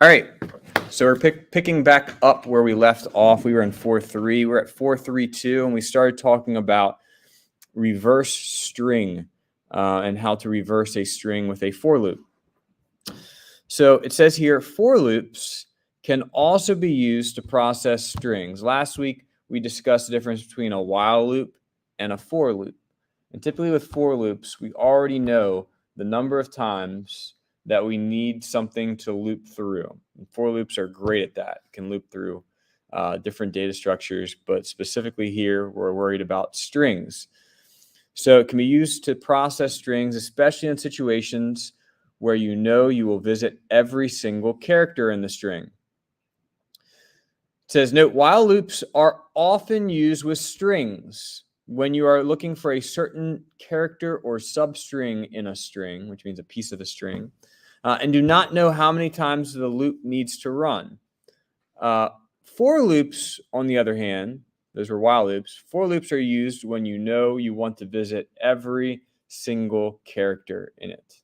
All right, so we're picking back up where we left off. We were in 4.3. We're at 4.3.2, and we started talking about reverse string and how to reverse a string with a for loop. So it says here, for loops can also be used to process strings. Last week, we discussed the difference between a while loop and a for loop. And typically with for loops, we already know the number of times that we need something to loop through. And for loops are great at that. Can loop through different data structures, but specifically here, we're worried about strings. So it can be used to process strings, especially in situations where you know you will visit every single character in the string. It says, note, while loops are often used with strings when you are looking for a certain character or substring in a string, which means a piece of a string, and do not know how many times the loop needs to run. For loops, on the other hand, those were while loops. For loops are used when you know you want to visit every single character in it.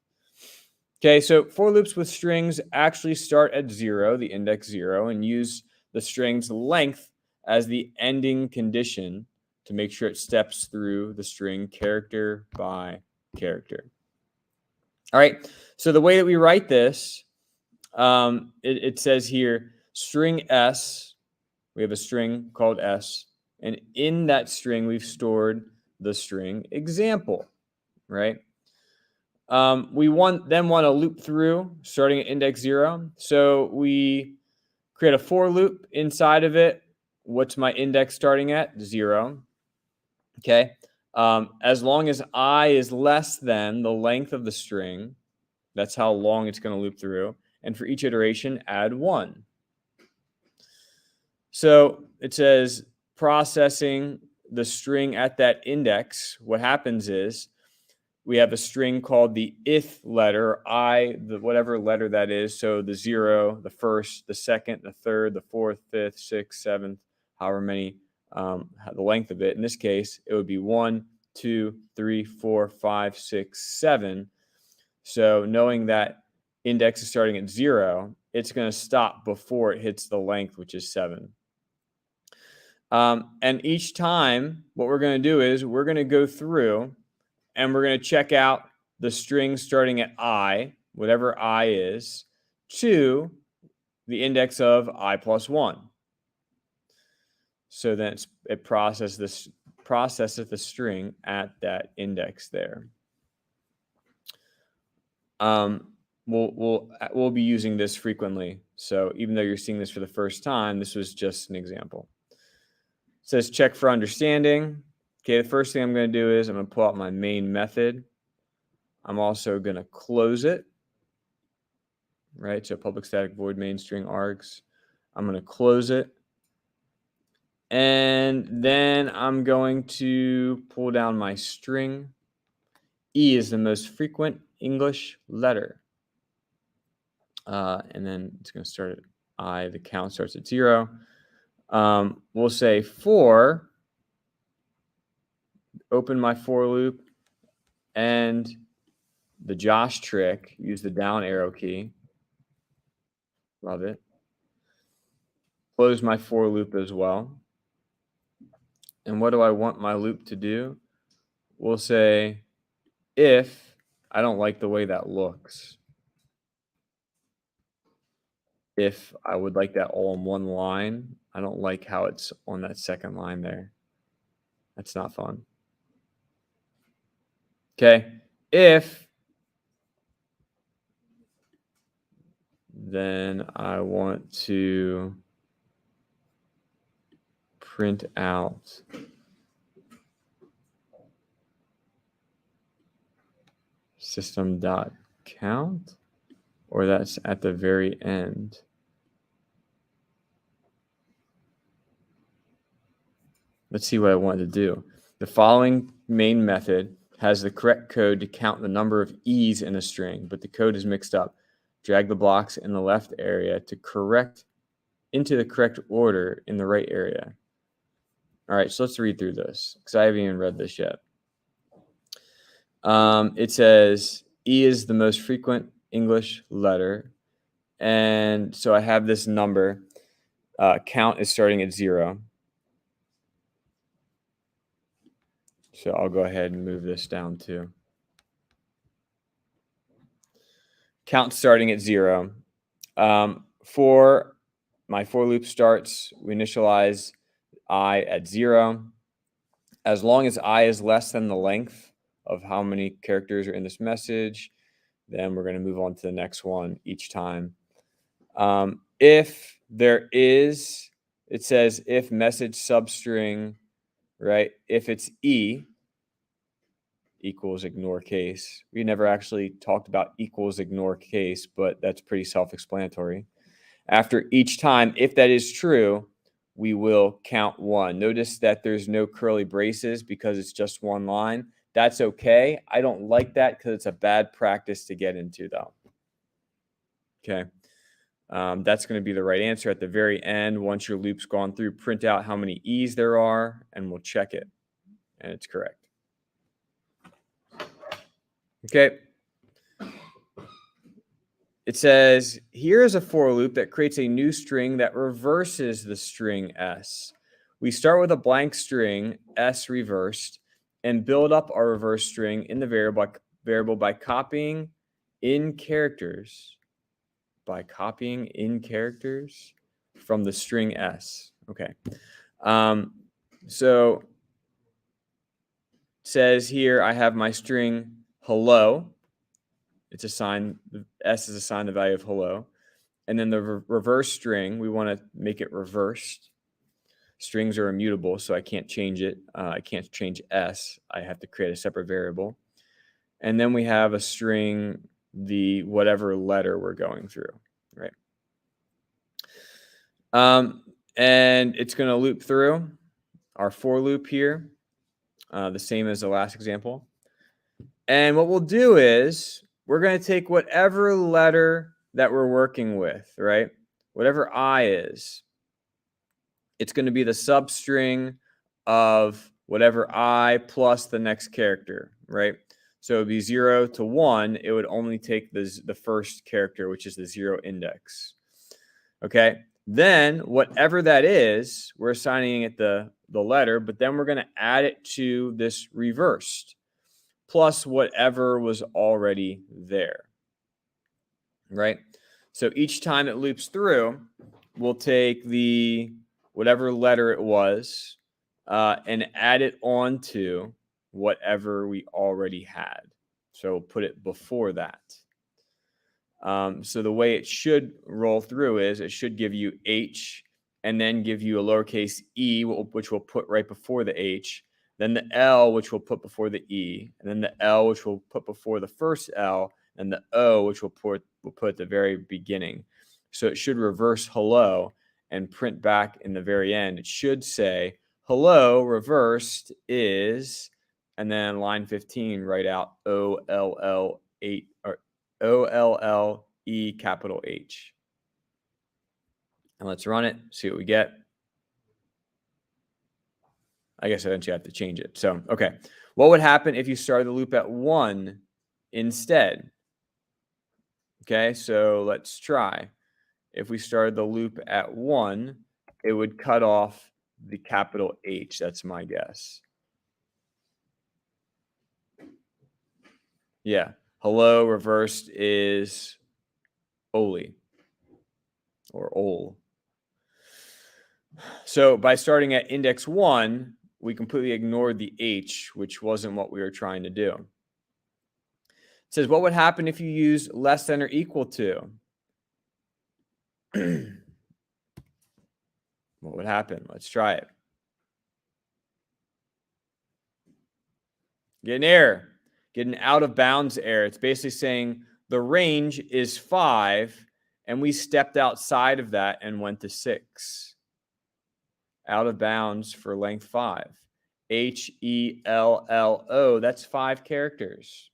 Okay, so for loops with strings actually start at 0, the index 0, and use the string's length as the ending condition to make sure it steps through the string character by character. All right, so the way that we write this, it says here, string S, we have a string called S, and in that string, we've stored the string example, right? We want to loop through starting at index 0. So we create a for loop inside of it. What's my index starting at? 0. Okay. As long as I is less than the length of the string, that's how long it's going to loop through. And for each iteration, add 1. So it says processing the string at that index. What happens is we have a string called the if letter, I, the whatever letter that is. So the 0, the first, the second, the third, the fourth, fifth, sixth, seventh, however many, the length of it. In this case, it would be 1, 2, 3, 4, 5, 6, 7. So knowing that index is starting at 0, it's going to stop before it hits the length, which is 7. And each time, what we're going to do is we're going to go through and we're going to check out the string starting at I, whatever I is, to the index of I plus 1. So then it processes the string at that index there. We'll be using this frequently. So even though you're seeing this for the first time, this was just an example. It says check for understanding. Okay, the first thing I'm going to do is I'm going to pull out my main method. I'm also going to close it. Right, so public static void main string args. I'm going to close it. And then I'm going to pull down my string. E is the most frequent English letter. And then it's going to start at I. The count starts at 0. We'll say for, open my for loop, and the Josh trick, use the down arrow key. Love it. Close my for loop as well. And what do I want my loop to do? We'll say if, I don't like the way that looks. If I would like that all in one line, I don't like how it's on that second line there. That's not fun. Okay, if, then I want to print out system.count, or that's at the very end. Let's see what I want to do. The following main method has the correct code to count the number of E's in a string, but the code is mixed up. Drag the blocks in the left area to correct into the correct order in the right area. All right, so let's read through this because I haven't even read this yet. It says E is the most frequent English letter. And so I have this number. Count is starting at 0. So I'll go ahead and move this down too. Count starting at 0. For my for loop starts, we initialize I at 0. As long as I is less than the length of how many characters are in this message, then we're going to move on to the next one each time. If there is, it says if message substring, right? If it's E equals ignore case. We never actually talked about equals ignore case, but that's pretty self-explanatory. After each time, if that is true, we will count 1. Notice that there's no curly braces because it's just one line. That's okay. I don't like that because it's a bad practice to get into, though. Okay. That's going to be the right answer at the very end. Once your loop's gone through, print out how many E's there are, and we'll check it. And it's correct. Okay. It says, here is a for loop that creates a new string that reverses the string S. We start with a blank string, S reversed, and build up our reverse string in the variable by copying in characters from the string S. Okay. So it says here I have my string hello. It's assigned, S is assigned the value of hello. And then the reverse string, we want to make it reversed. Strings are immutable, so I can't change it. I can't change S. I have to create a separate variable. And then we have a string, the whatever letter we're going through, right? And it's going to loop through our for loop here, the same as the last example. And what we'll do is we're going to take whatever letter that we're working with, right? Whatever I is, it's going to be the substring of whatever I plus the next character, right? So it would be 0 to 1. It would only take the first character, which is the 0 index. Okay. Then whatever that is, we're assigning it the letter, but then we're going to add it to this reversed plus whatever was already there, right? So each time it loops through, we'll take the whatever letter it was and add it onto whatever we already had. So we'll put it before that. So the way it should roll through is it should give you H and then give you a lowercase e, which we'll put right before the H, then the L, which we'll put before the E, and then the L, which we'll put before the first L, and the O, which we'll put at the very beginning. So it should reverse hello and print back in the very end. It should say hello reversed is, and then line 15, write out OLL8 or OLLE capital H. And let's run it, see what we get. I guess eventually I have to change it. So, okay. What would happen if you started the loop at 1 instead? Okay, so let's try. If we started the loop at 1, it would cut off the capital H. That's my guess. Yeah. Hello reversed is Oli or ol. So by starting at index 1, we completely ignored the H, which wasn't what we were trying to do. It says, what would happen if you use less than or equal to? What would happen? Let's try it. Get an error. Get an out of bounds error. It's basically saying the range is 5, and we stepped outside of that and went to 6. Out of bounds for length 5. HELLO, that's 5 characters.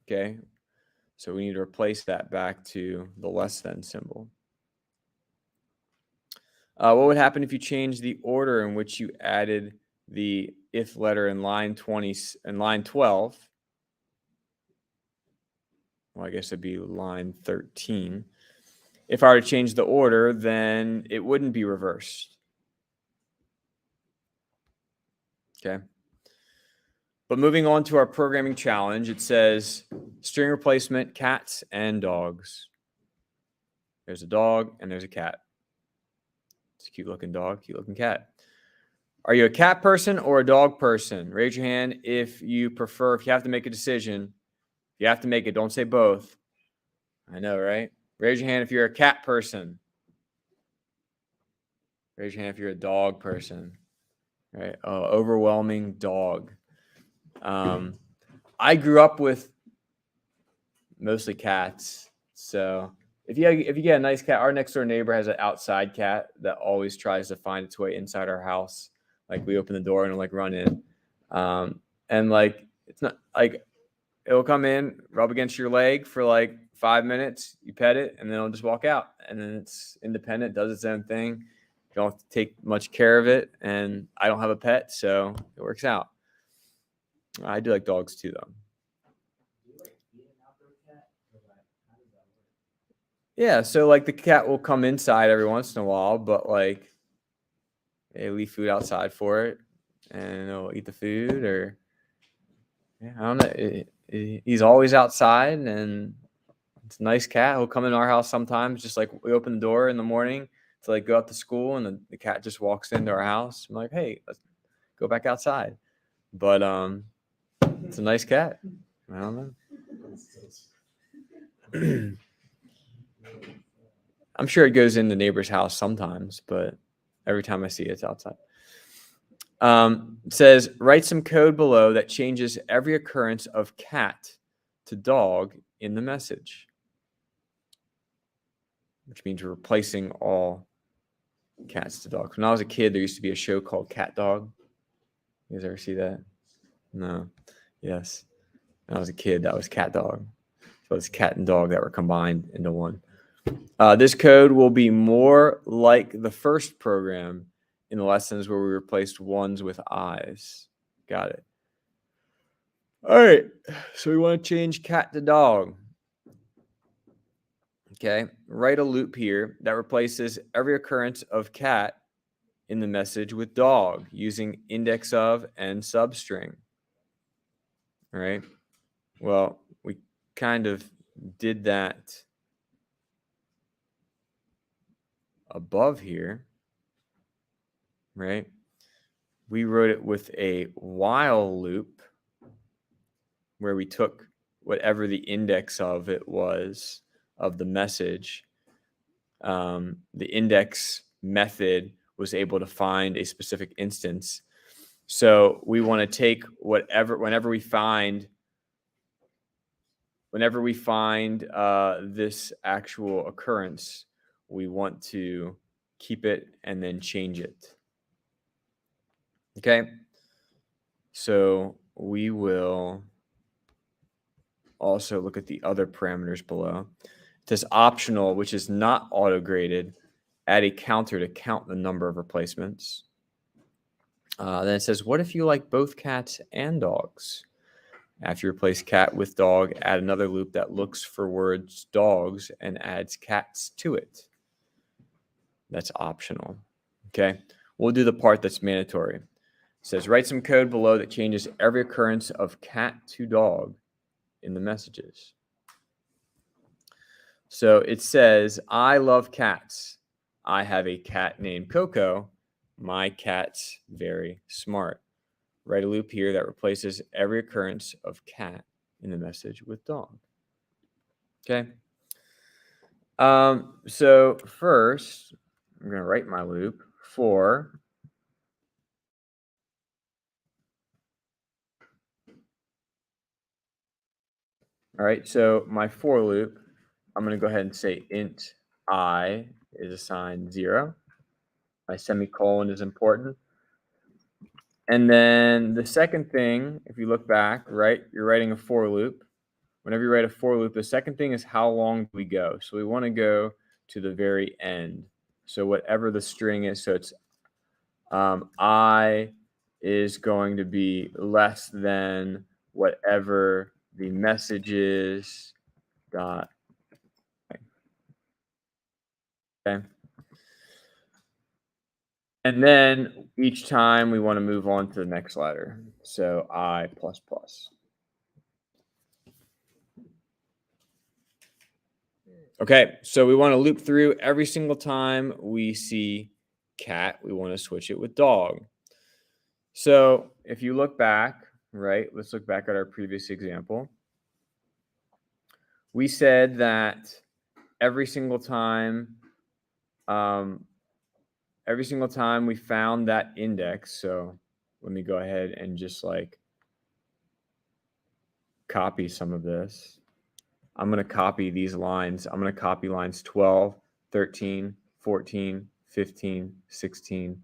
Okay, so we need to replace that back to the less than symbol. What would happen if you changed the order in which you added the if letter in line 20 and line 12? well, I guess it'd be line 13. If I were to change the order, then it wouldn't be reversed. Okay. But moving on to our programming challenge, it says string replacement, cats and dogs. There's a dog and there's a cat. It's a cute looking dog, cute looking cat. Are you a cat person or a dog person? Raise your hand if you prefer, if you have to make a decision. If you have to make it, don't say both. I know, right? Raise your hand if you're a cat person. Raise your hand if you're a dog person. Right? Oh, overwhelming dog. I grew up with mostly cats. So if you get a nice cat, our next door neighbor has an outside cat that always tries to find its way inside our house. Like we open the door and it'll like run in. And like it's not like it'll come in, rub against your leg for like 5 minutes, you pet it, and then it'll just walk out. And then it's independent, does its own thing. You don't have to take much care of it. And I don't have a pet, so it works out. I do like dogs too, though. Yeah, so like the cat will come inside every once in a while, but like they leave food outside for it, and it'll eat the food. Or yeah, I don't know. He's always outside, and it's a nice cat. He'll come in our house sometimes. Just like we open the door in the morning to like go out to school, and the cat just walks into our house. I'm like, hey, let's go back outside. But it's a nice cat. I don't know. I'm sure it goes in the neighbor's house sometimes, but every time I see it, it's outside. It says, write some code below that changes every occurrence of cat to dog in the message, which means we're replacing all cats to dogs. When I was a kid, there used to be a show called Cat Dog. You guys ever see that? No. Yes. When I was a kid, that was Cat Dog. So it's cat and dog that were combined into one. This code will be more like the first program in the lessons where we replaced ones with i's. Got it. All right. So we want to change cat to dog. Okay. Write a loop here that replaces every occurrence of cat in the message with dog using index of and substring. All right. Well, we kind of did that above here, right? We wrote it with a while loop where we took whatever the index of it was of the message. The index method was able to find a specific instance. So we want to take whenever we find this actual occurrence, we want to keep it and then change it. Okay. So we will also look at the other parameters below. It says optional, which is not auto-graded. Add a counter to count the number of replacements. Then it says, what if you like both cats and dogs? After you replace cat with dog, add another loop that looks for words dogs and adds cats to it. That's optional. Okay. We'll do the part that's mandatory. It says, write some code below that changes every occurrence of cat to dog in the messages. So it says, I love cats. I have a cat named Coco. My cat's very smart. Write a loop here that replaces every occurrence of cat in the message with dog. Okay. So first, I'm going to write my loop for all right, so my for loop, I'm going to go ahead and say int I is assigned 0. My semicolon is important. And then the second thing, if you look back, right, you're writing a for loop. Whenever you write a for loop, the second thing is how long do we go? So we want to go to the very end. So whatever the string is, so it's I is going to be less than whatever the message is dot. Okay. And then each time we want to move on to the next letter. So I plus plus. Okay, so we want to loop through every single time we see cat, we want to switch it with dog. So if you look back, right, let's look back at our previous example. We said that every single time we found that index, so let me go ahead and just like copy some of this. I'm going to copy these lines. I'm going to copy lines 12, 13, 14, 15, 16,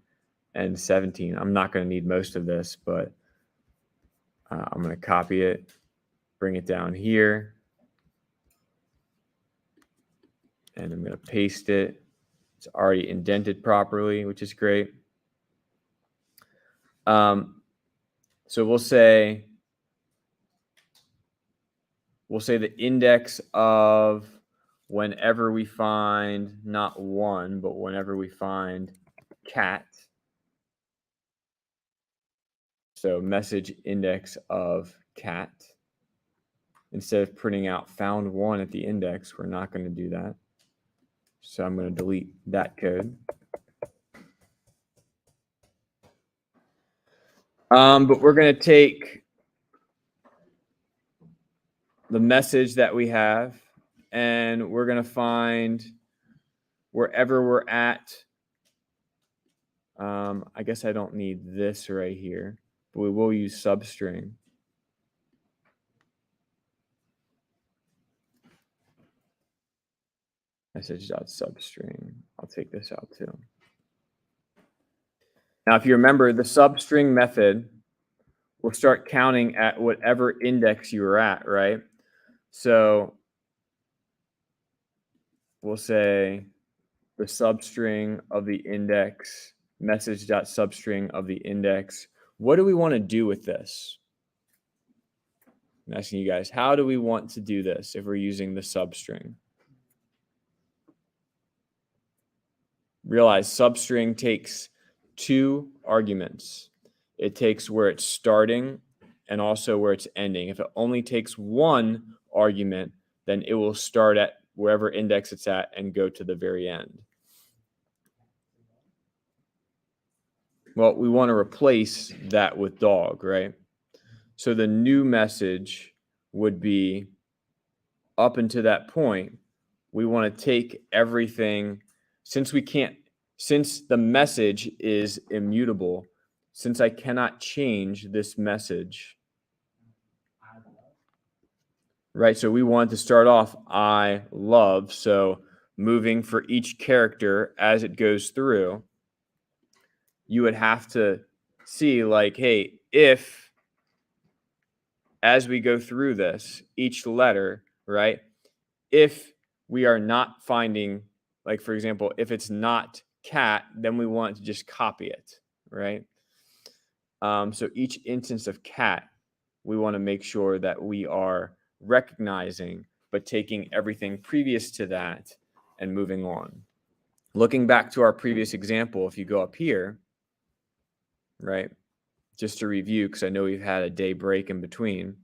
and 17. I'm not going to need most of this, but I'm going to copy it, bring it down here, and I'm going to paste it. It's already indented properly, which is great. So we'll say the index of whenever we find not one, but whenever we find cat. So message index of cat. Instead of printing out found one at the index, we're not going to do that. So I'm going to delete that code. But we're going to take the message that we have, and we're going to find wherever we're at. I guess I don't need this right here, but we will use substring. Message.substring. I'll take this out too. Now, if you remember, the substring method will start counting at whatever index you were at, right? So we'll say the substring of the index, message.substring of the index. What do we want to do with this? I'm asking you guys, how do we want to do this if we're using the substring? Realize substring takes two arguments. It takes where it's starting and also where it's ending. If it only takes one argument, then it will start at wherever index it's at and go to the very end. Well, we want to replace that with dog, right? So the new message would be up until that point, we want to take everything, since the message is immutable, since I cannot change this message, right? So we want to start off I love. So moving for each character as it goes through, you would have to see like, hey, if as we go through this, each letter, right? If we are not finding, like, for example, if it's not cat, then we want to just copy it, right? So each instance of cat, we want to make sure that we are recognizing, but taking everything previous to that and moving on. Looking back to our previous example, if you go up here, right, just to review, because I know we've had a day break in between.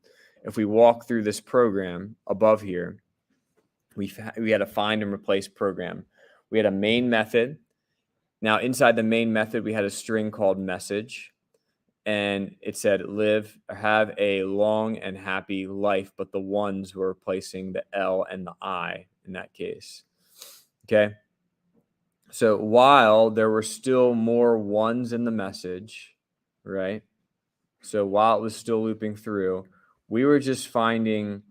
If we walk through this program above here, we had a find and replace program. We had a main method. Now inside the main method, we had a string called message, and it said live or have a long and happy life, but the ones were replacing the L and the I in that case. Okay. So while there were still more ones in the message, right? So while it was still looping through, we were just finding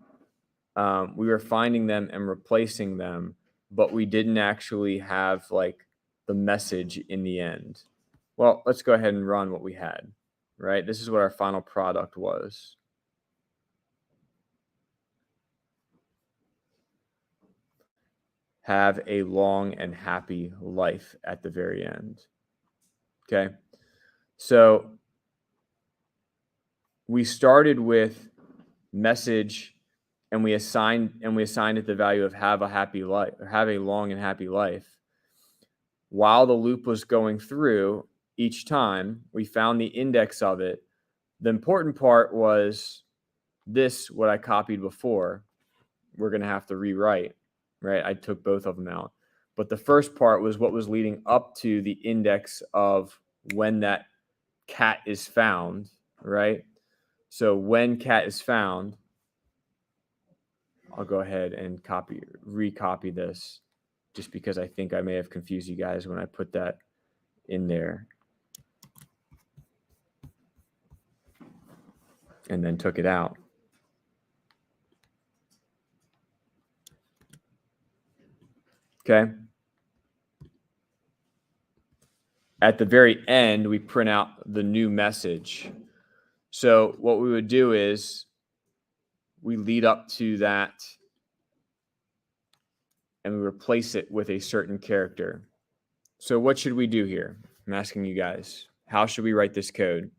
them and replacing them, but we didn't actually have like the message in the end. Well, let's go ahead and run what we had, right? This is what our final product was. Have a long and happy life at the very end. Okay. So we started with message and we assigned it the value of have a happy life, or have a long and happy life. While the loop was going through, each time we found the index of it. The important part was this, what I copied before, we're going to have to rewrite, right? I took both of them out. But the first part was what was leading up to the index of when that cat is found, right? So when cat is found, I'll go ahead and recopy this, just because I think I may have confused you guys when I put that in there and then took it out. Okay. At the very end, we print out the new message. So what we would do is we lead up to that and we replace it with a certain character. So what should we do here? I'm asking you guys. How should we write this code?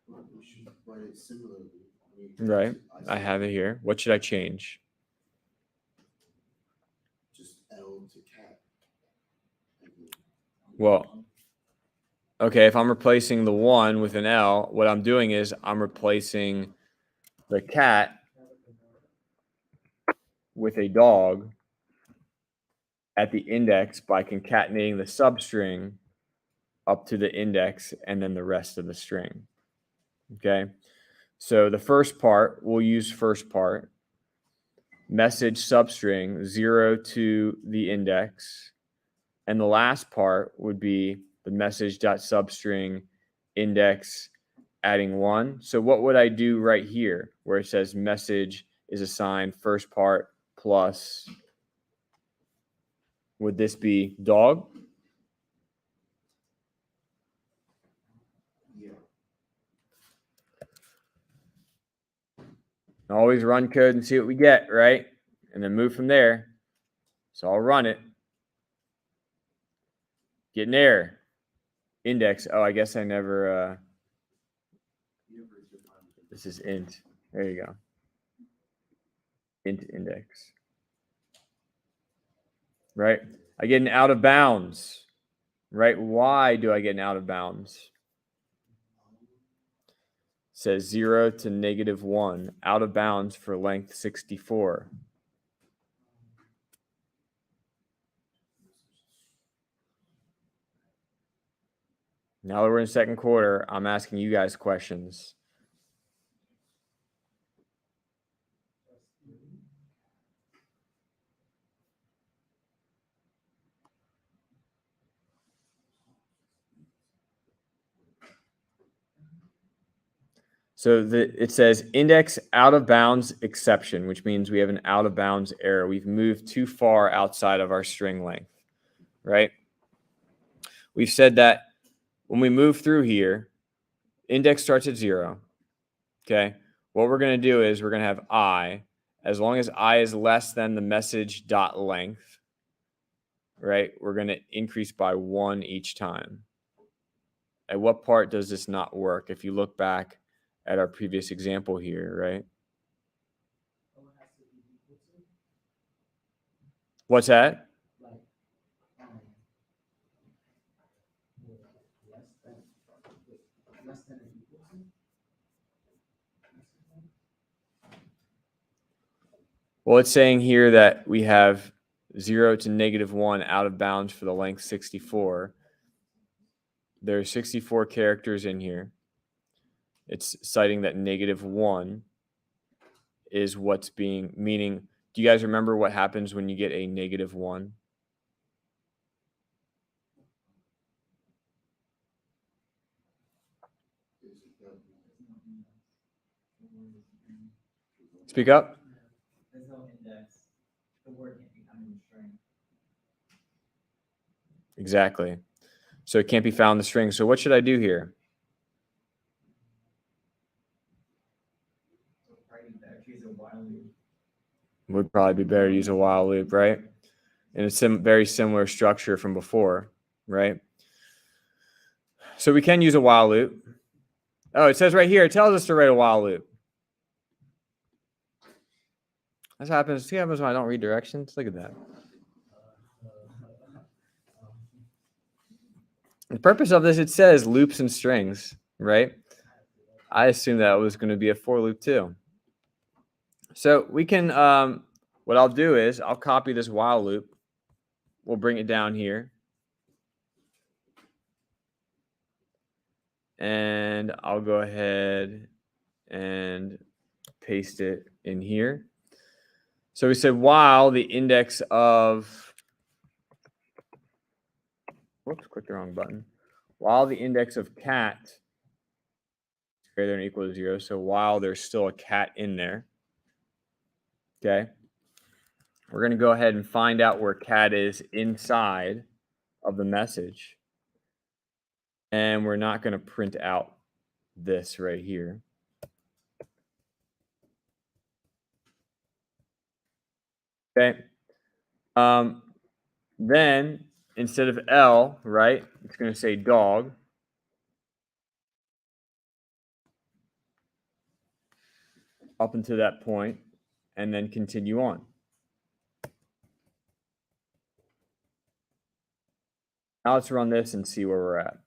We should write it similarly. Right. I have it here. What should I change? Just L to cat. Well, okay, if I'm replacing the 1 with an L, what I'm doing is I'm replacing the cat with a dog at the index by concatenating the substring up to the index and then the rest of the string. Okay, so the first part, we'll use first part, message substring 0 to the index, and the last part would be the message.substring index adding 1. So what would I do right here where it says message is assigned first part plus, would this be dog? Yeah. Always run code and see what we get, right? And then move from there. So I'll run it. Get an error. Index. Oh, I guess I never. This is int. There you go. Int index. Right? I get an out of bounds. Right? Why do I get an out of bounds? It says 0 to -1. Out of bounds for length 64. Now that we're in second quarter, I'm asking you guys questions. So it says index out of bounds exception, which means we have an out of bounds error. We've moved too far outside of our string length, right? We've said that when we move through here, index starts at 0. Okay. What we're going to do is we're going to have I, as long as I is less than the message dot length, right? We're going to increase by 1 each time. At what part does this not work? If you look back at our previous example here, right? What's that? Well, it's saying here that we have 0 to -1 out of bounds for the length 64. There are 64 characters in here. It's citing that -1 is what's being, meaning, do you guys remember what happens when you get a -1? Speak up. There's no index. The word can't be found in the string. Exactly. So it can't be found in the string. So what should I do here? Would probably be better to use a while loop, right? And it's very similar structure from before, right? So we can use a while loop. Oh, it says right here, it tells us to write a while loop. This happens. See, happens when I don't read directions. Look at that. The purpose of this, it says loops and strings, right? I assume that was going to be a for loop too. So we can, what I'll do is I'll copy this while loop. We'll bring it down here. And I'll go ahead and paste it in here. So we said while the index of, whoops, clicked the wrong button. While the index of cat is greater than or equal to 0, so while there's still a cat in there, okay, we're going to go ahead and find out where cat is inside of the message. And we're not going to print out this right here. Okay. Then instead of L, right, it's going to say dog. Up until that point, and then continue on. Now let's run this and see where we're at.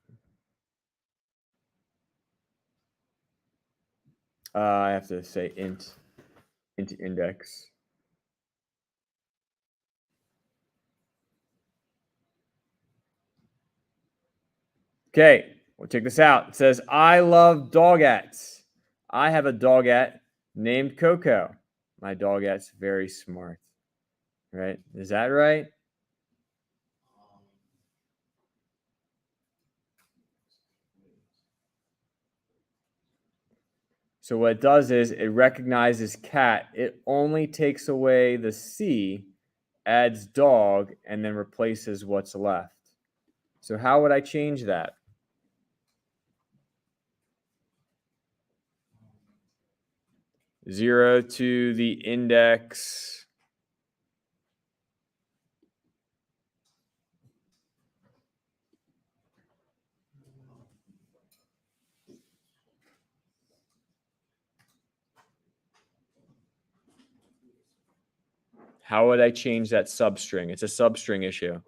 I have to say int index. Okay, we'll check this out. It says, I love dogettes. I have a dogette named Coco. My dogette's very smart. Right? Is that right? So what it does is it recognizes cat. It only takes away the C, adds dog, and then replaces what's left. So how would I change that? Zero to the index. How would I change that substring? It's a substring issue.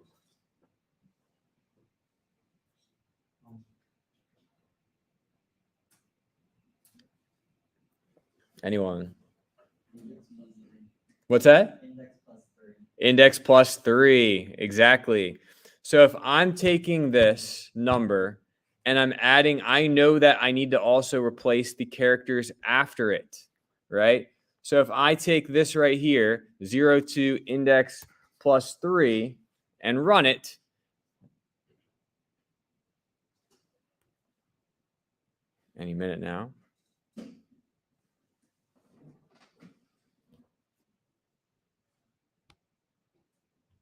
Anyone? What's that? Index plus 3. Exactly. So if I'm taking this number and I'm adding, I know that I need to also replace the characters after it, right? So if I take this right here, 0 to index plus 3, and run it, any minute now.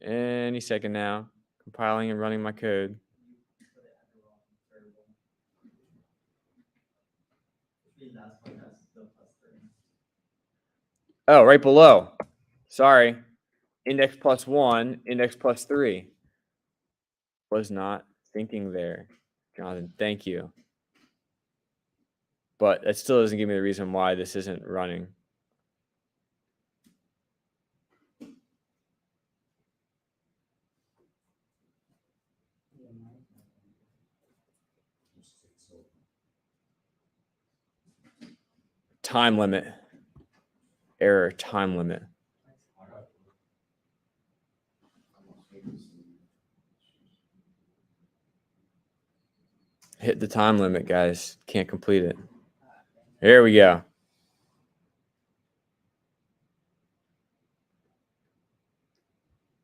Any second now. Compiling and running my code. Oh, right below. Sorry. Index plus 1, index plus 3. Was not thinking there. Jonathan, thank you. But that still doesn't give me the reason why this isn't running. Time limit. Error, time limit. Hit the time limit, guys. Can't complete it. Here we go.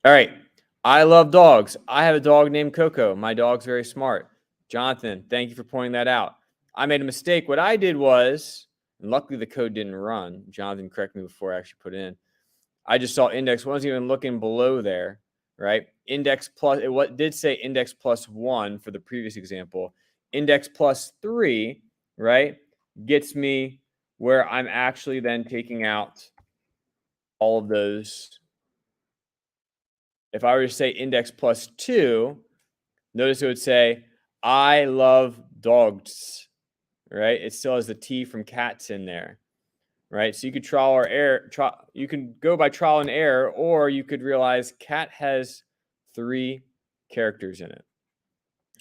All right. I love dogs. I have a dog named Coco. My dog's very smart. Jonathan, thank you for pointing that out. I made a mistake. What I did was, and luckily the code didn't run. Jonathan corrected me before I actually put it in. I just saw index. Wasn't even looking below there, right? Index plus, what did say index plus 1 for the previous example. Index plus 3, right, gets me where I'm actually then taking out all of those. If I were to say index plus 2, notice it would say, I love dogs, right? It still has the T from cats in there. right? So you could you can go by trial and error, or you could realize cat has 3 characters in it.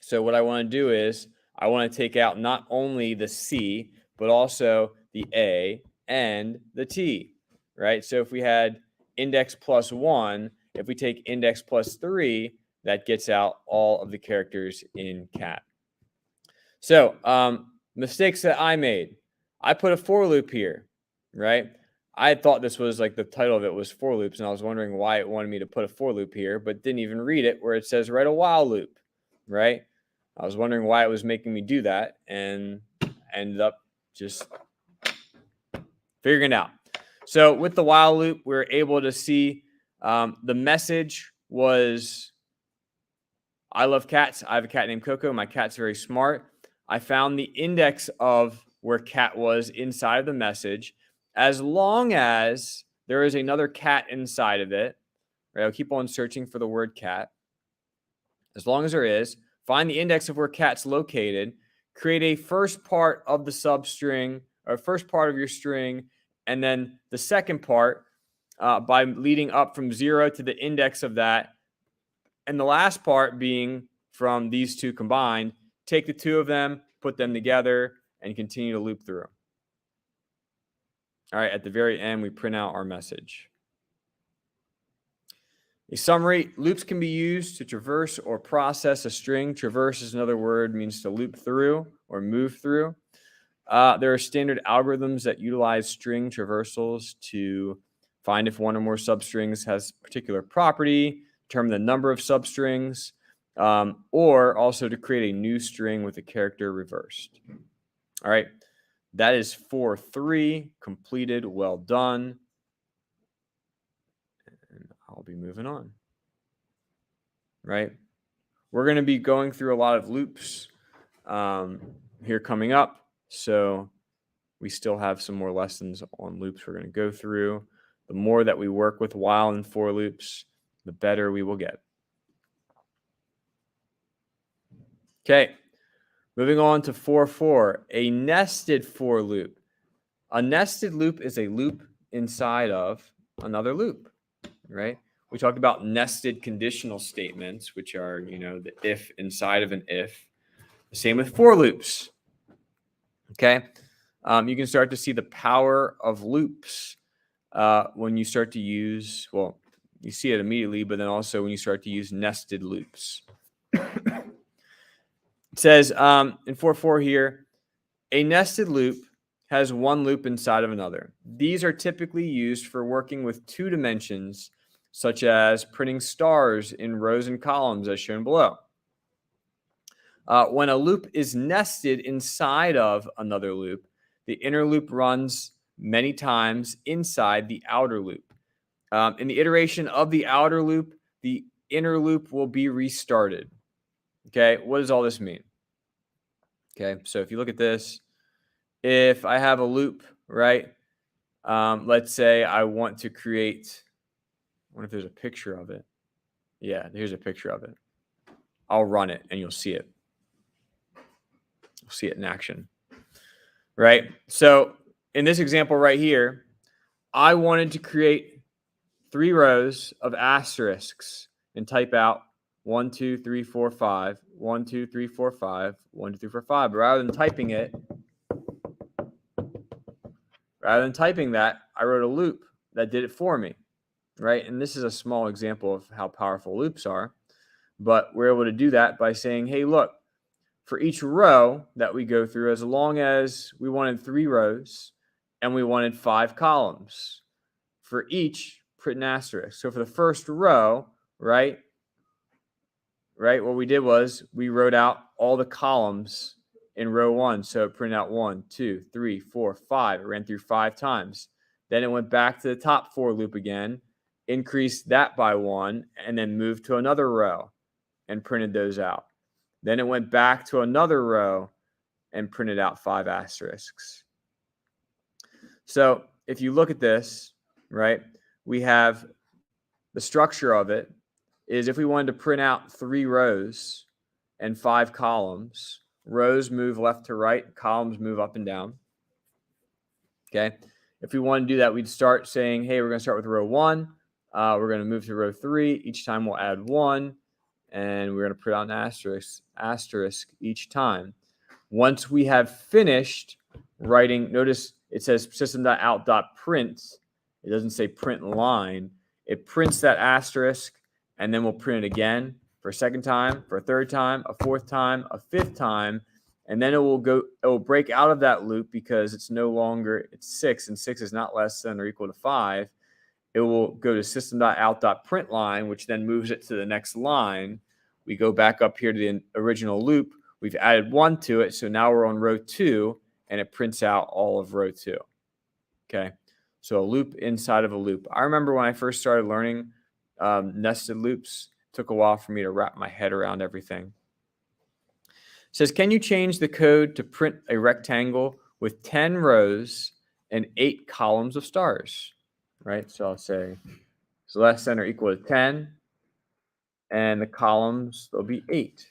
So what I want to do is I want to take out not only the C, but also the A and the T, right? So if we had index plus 1, if we take index plus 3, that gets out all of the characters in cat. So mistakes that I made. I put a for loop here, right? I thought this was like the title of it was for loops, and I was wondering why it wanted me to put a for loop here, but didn't even read it where it says write a while loop, right? I was wondering why it was making me do that, and ended up just figuring it out. So with the while loop, we were able to see the message was, I love cats. I have a cat named Coco. My cat's very smart. I found the index of where cat was inside of the message. As long as there is another cat inside of it, right? I'll keep on searching for the word cat. As long as there is, find the index of where cat's located, create a first part of the substring or first part of your string, and then the second part by leading up from 0 to the index of that. And the last part being from these two combined, take the two of them, put them together, and continue to loop through. All right, at the very end, we print out our message. A summary, loops can be used to traverse or process a string. Traverse is another word, means to loop through or move through. There are standard algorithms that utilize string traversals to find if one or more substrings has a particular property, determine the number of substrings, or also to create a new string with a character reversed. All right, that is 4.3 completed. Well done. And I'll be moving on. Right, we're going to be going through a lot of loops here coming up. So we still have some more lessons on loops we're going to go through. The more that we work with while and for loops, the better we will get. Okay, moving on to 4.4, a nested for loop. A nested loop is a loop inside of another loop, right? We talked about nested conditional statements, which are, the if inside of an if. The same with for loops. Okay, you can start to see the power of loops when you start to use, well, you see it immediately, but then also when you start to use nested loops. It says in 4.4 here, a nested loop has one loop inside of another. These are typically used for working with 2 dimensions, such as printing stars in rows and columns as shown below. When a loop is nested inside of another loop, the inner loop runs many times inside the outer loop. In the iteration of the outer loop, the inner loop will be restarted. Okay, what does all this mean? Okay, so if you look at this, if I have a loop, right? Let's say I want to create, I wonder if there's a picture of it. Yeah, here's a picture of it. I'll run it and you'll see it. You'll see it in action, right? So in this example right here, I wanted to create 3 rows of asterisks and type out 1, 2, 3, 4, 5, 1, 2, 3, 4, 5, 1, 2, 3, 4, 5. But rather than typing that, I wrote a loop that did it for me, right? And this is a small example of how powerful loops are. But we're able to do that by saying, hey, look, for each row that we go through, as long as we wanted 3 rows and we wanted 5 columns, for each, print an asterisk. So for the first row, right, what we did was we wrote out all the columns in row 1. So it printed out 1, 2, 3, 4, 5. It ran through 5 times. Then it went back to the top for loop again, increased that by 1, and then moved to another row and printed those out. Then it went back to another row and printed out 5 asterisks. So if you look at this, right, we have the structure of it is if we wanted to print out 3 rows and 5 columns, rows move left to right, columns move up and down. Okay. if we want to do that, we'd start saying, hey, we're going to start with row 1. We're going to move to row 3. Each time we'll add 1. And we're going to put out an asterisk each time. Once we have finished writing, notice it says system.out.print. It doesn't say print line. It prints that asterisk, and then we'll print it again for a second time, for a third time, a fourth time, a fifth time, and then it will break out of that loop because it's no longer, it's 6, and 6 is not less than or equal to 5. It will go to system.out.print line, which then moves it to the next line. We go back up here to the original loop. We've added 1 to it, so now we're on row 2, and it prints out all of row 2. Okay, so a loop inside of a loop. I remember when I first started learning nested loops, it took a while for me to wrap my head around everything. It says, can you change the code to print a rectangle with 10 rows and 8 columns of stars? Right, so I'll say it's less than or equal to 10, and the columns, there'll be 8.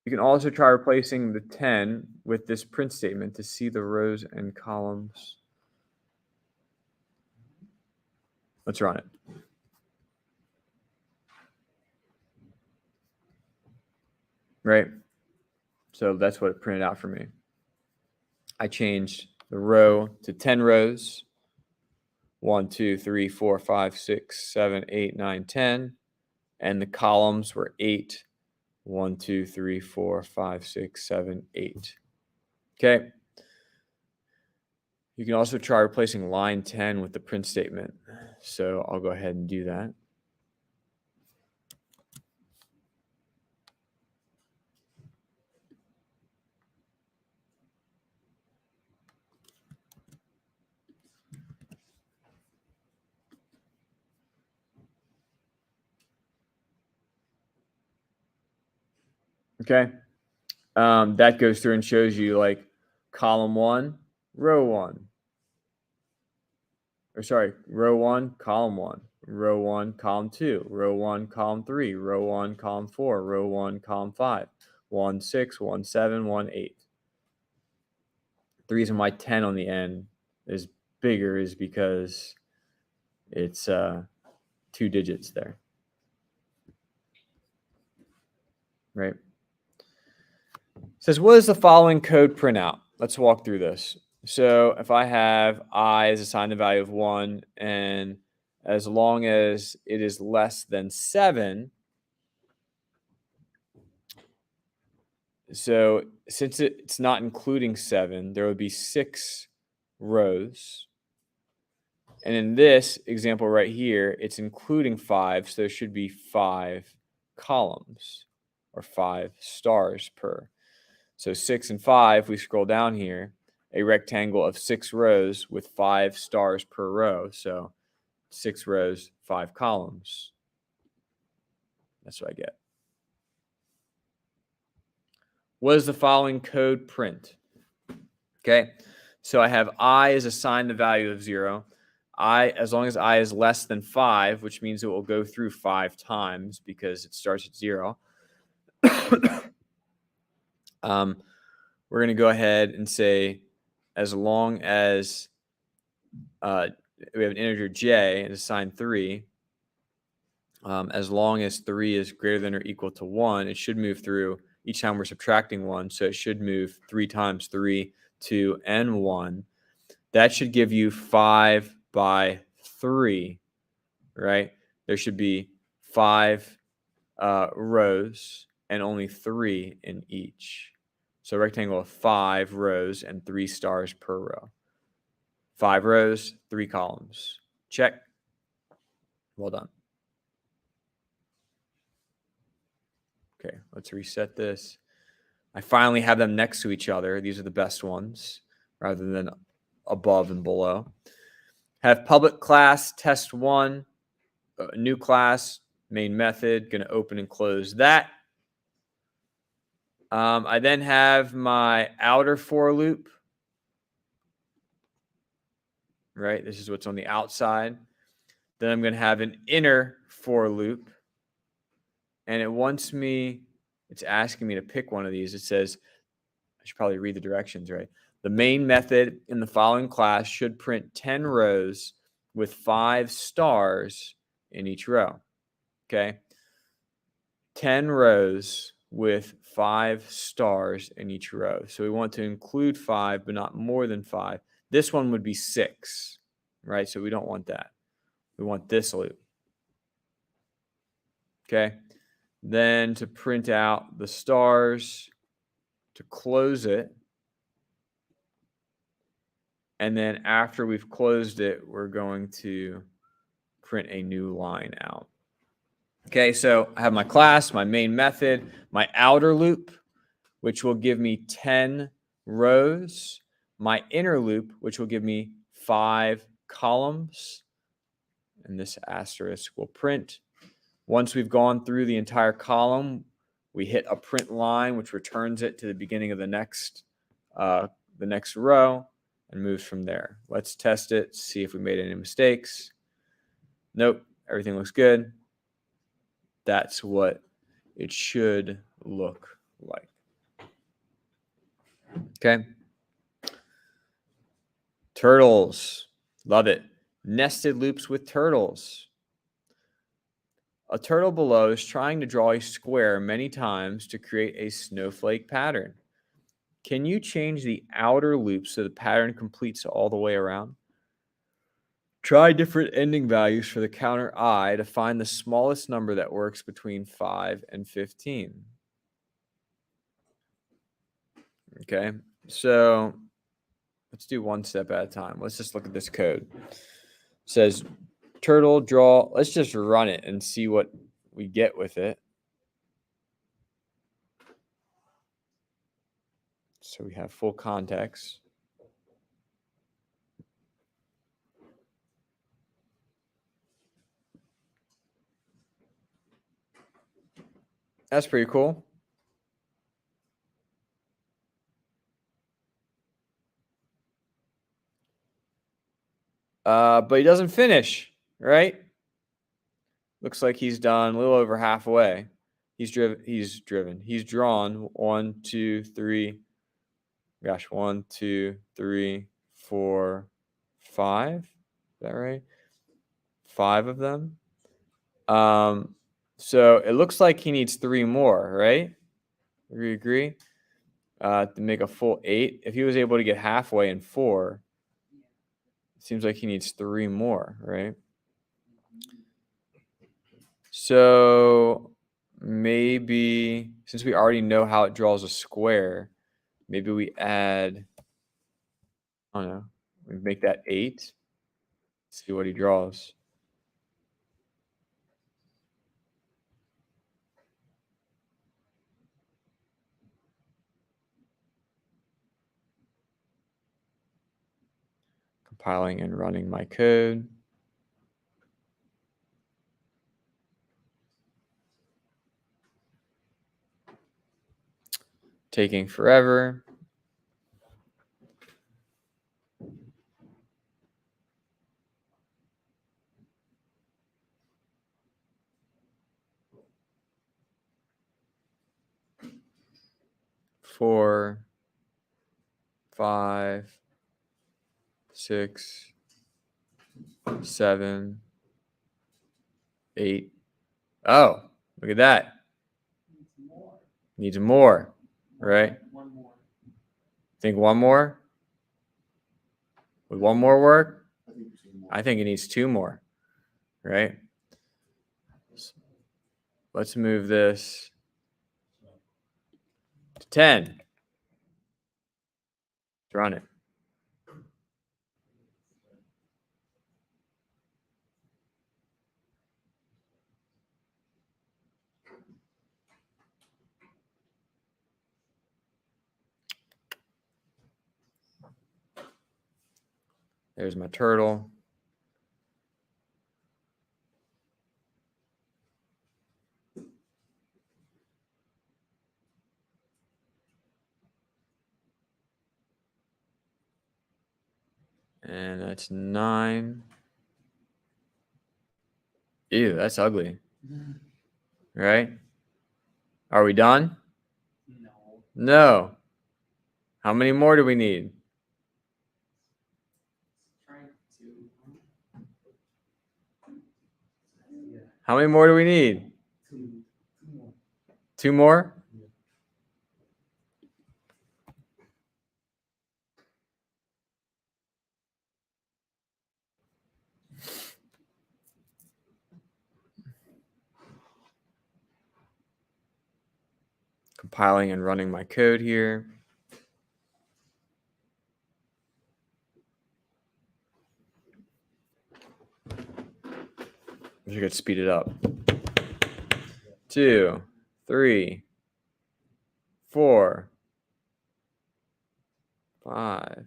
You can also try replacing the 10 with this print statement to see the rows and columns. Let's run it. Right, so that's what it printed out for me. I changed the row to 10 rows. 1, 2, 3, 4, 5, 6, 7, 8, 9, 10. And the columns were 8. 1, 2, 3, 4, 5, 6, 7, 8. Okay. You can also try replacing line 10 with the print statement. So I'll go ahead and do that. Okay. That goes through and shows you like column 1, row 1. Or sorry, row 1, column 1. Row 1, column 2. Row 1, column 3. Row 1, column 4. Row 1, column 5. 1, 6, 1, 7, 1, 8. The reason why 10 on the end is bigger is because it's 2 digits there. Right? It says, what does the following code print out? Let's walk through this. So if I have I is assigned a value of 1, and as long as it is less than 7, so since it's not including 7, there would be 6 rows. And in this example right here, it's including 5, so there should be 5 columns or 5 stars per. So 6 and 5, we scroll down here, a rectangle of 6 rows with 5 stars per row. So 6 rows, 5 columns. That's what I get. What does the following code print? Okay, so I have I is assigned the value of 0. As long as I is less than 5, which means it will go through 5 times because it starts at 0. We're going to go ahead and say, as long as we have an integer j and assigned 3, as long as 3 is greater than or equal to 1, it should move through each time we're subtracting 1. So it should move 3 times 3, 2, and 1. That should give you 5 by 3, right? There should be 5 rows and only 3 in each. So a rectangle of 5 rows and 3 stars per row. 5 rows, 3 columns. Check. Well done. Okay, let's reset this. I finally have them next to each other. These are the best ones rather than above and below. Have public class test1, new class, main method, going to open and close that. I then have my outer for loop. Right, this is what's on the outside. Then I'm going to have an inner for loop. And it wants me, it's asking me to pick one of these. It says, I should probably read the directions, right? The main method in the following class should print 10 rows with 5 stars in each row. Okay. 10 rows with 5 stars in each row. So we want to include 5, but not more than 5. This one would be 6, right? So we don't want that. We want this loop. Okay. Then to print out the stars, to close it. And then after we've closed it, we're going to print a new line out. Okay, so I have my class, my main method, my outer loop, which will give me 10 rows, my inner loop, which will give me 5 columns, and this asterisk will print. Once we've gone through the entire column, we hit a print line, which returns it to the beginning of the next row and moves from there. Let's test it, see if we made any mistakes. Nope, everything looks good. That's what it should look like. Okay. Turtles. Love it. Nested loops with turtles. A turtle below is trying to draw a square many times to create a snowflake pattern. Can you change the outer loop so the pattern completes all the way around? Try different ending values for the counter I to find the smallest number that works between 5 and 15. Okay, so let's do one step at a time. Let's just look at this code. It says turtle draw. Let's just run it and see what we get with it. So we have full context. That's pretty cool. But he doesn't finish, right? Looks like he's done a little over halfway. He's drawn 1, 2, 3. Gosh, 1, 2, 3, 4, 5. Is that right? 5 of them. So it looks like he needs 3 more, right? We agree? To make a full 8. If he was able to get halfway in 4, it seems like he needs 3 more, right? So maybe since we already know how it draws a square, maybe we add, I don't know, we make that 8. See what he draws. Compiling and running my code. Taking forever. Four, 5, 6, 7, 8. Oh, look at that. Needs more, right? One more. Think one more? Would one more work? I think 2 more. I think it needs 2 more, right? Let's move this to 10. Let's run it. There's my turtle. And that's 9. Ew, that's ugly. Right? Are we done? No. No. How many more do we need? How many more do we need? Two more? Compiling and running my code here. I could speed it up. 2, 3, 4, 5.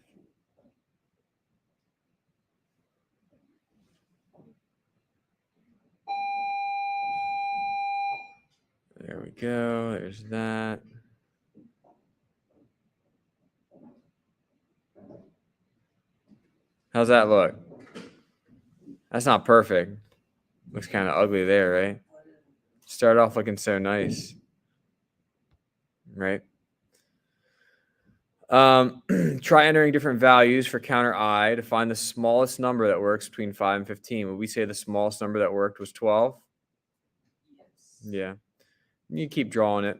There we go. There's that. How's that look? That's not perfect. Looks kind of ugly there, right? Start off looking so nice, right? Try entering different values for counter I to find the smallest number that works between 5 and 15. Would we say the smallest number that worked was 12? Yeah. You keep drawing it.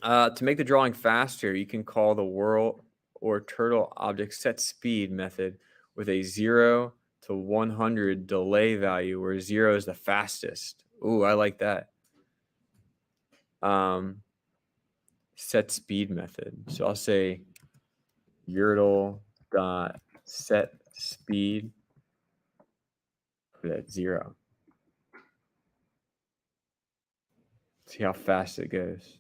To make the drawing faster, you can call the whirl or turtle object set speed method with a 0 to 100 delay value, where 0 is the fastest. Ooh, I like that. Set speed method. So I'll say Yertle dot set speed. Put it at 0. See how fast it goes.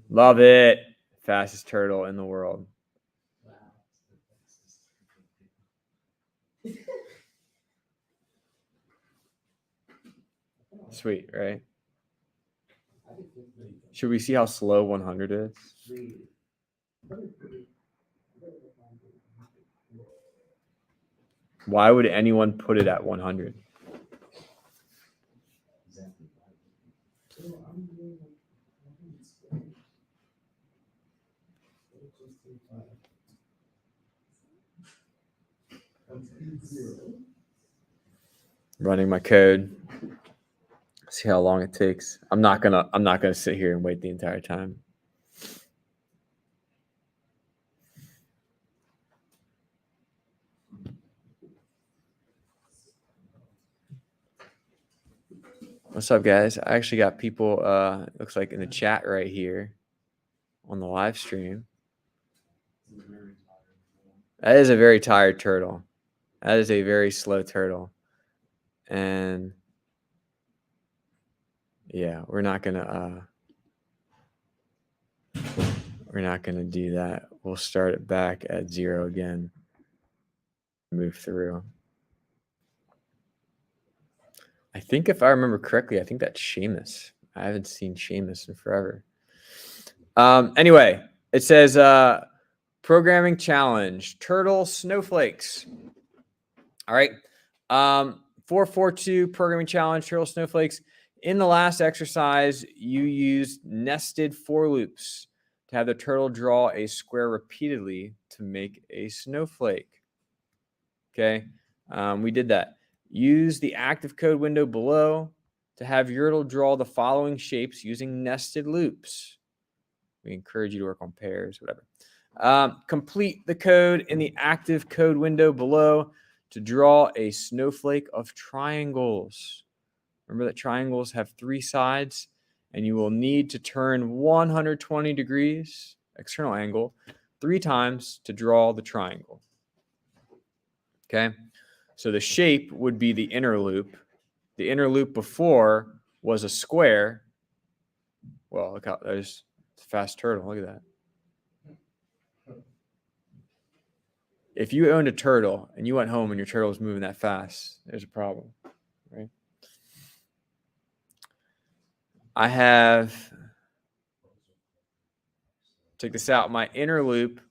Love it. Fastest turtle in the world. Sweet, right? Should we see how slow 100 is? Why would anyone put it at 100? Running my code. See how long it takes. I'm not gonna sit here and wait the entire time. What's up, guys? I actually got people looks like in the chat right here on the live stream. That is a very tired turtle. That is a very slow turtle. And yeah, we're not gonna do that. We'll start it back at 0 again. Move through. I think if I remember correctly, I think that's Seamus. I haven't seen Seamus in forever. Anyway, it says programming challenge, turtle snowflakes. All right. 442 programming challenge, turtle snowflakes. In the last exercise, you used nested for loops to have the turtle draw a square repeatedly to make a snowflake. Okay. We did that. Use the active code window below to have Yertle draw the following shapes using nested loops. We encourage you to work on pairs, whatever. Complete the code in the active code window below to draw a snowflake of triangles. Remember that triangles have 3 sides, and you will need to turn 120 degrees, external angle, 3 times to draw the triangle. Okay, so the shape would be the inner loop. The inner loop before was a square. Well, look how there's a fast turtle. Look at that. If you owned a turtle and you went home and your turtle was moving that fast, there's a problem, right? I have, check this out, my inner loop,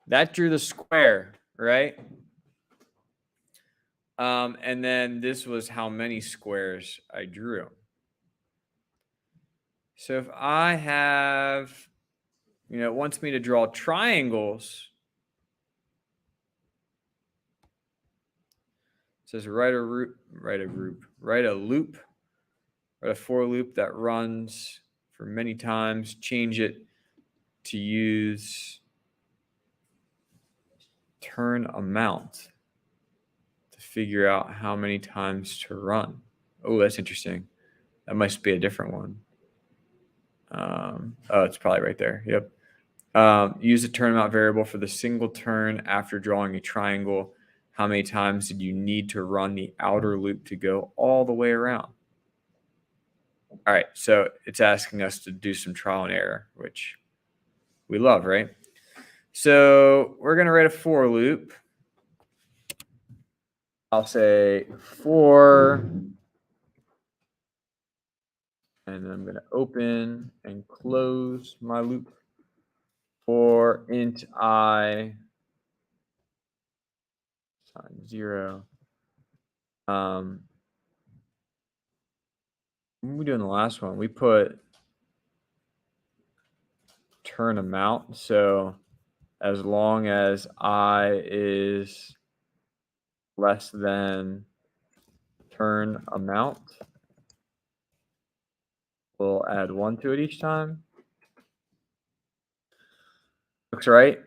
that drew the square, right? And then this was how many squares I drew. So if I have it wants me to draw triangles. It says write a loop, write a for loop that runs for many times, change it to use turn amount to figure out how many times to run. Oh, that's interesting. That must be a different one. It's probably right there. Yep. Use a turn amount variable for the single turn after drawing a triangle. How many times did you need to run the outer loop to go all the way around? All right, so it's asking us to do some trial and error, which we love, right? So we're going to write a for loop. I'll say for, and then I'm going to open and close my loop for int I sign 0. What did we do in the last one? We put turn amount. So as long as I is less than turn amount, we'll add 1 to it each time. Looks right.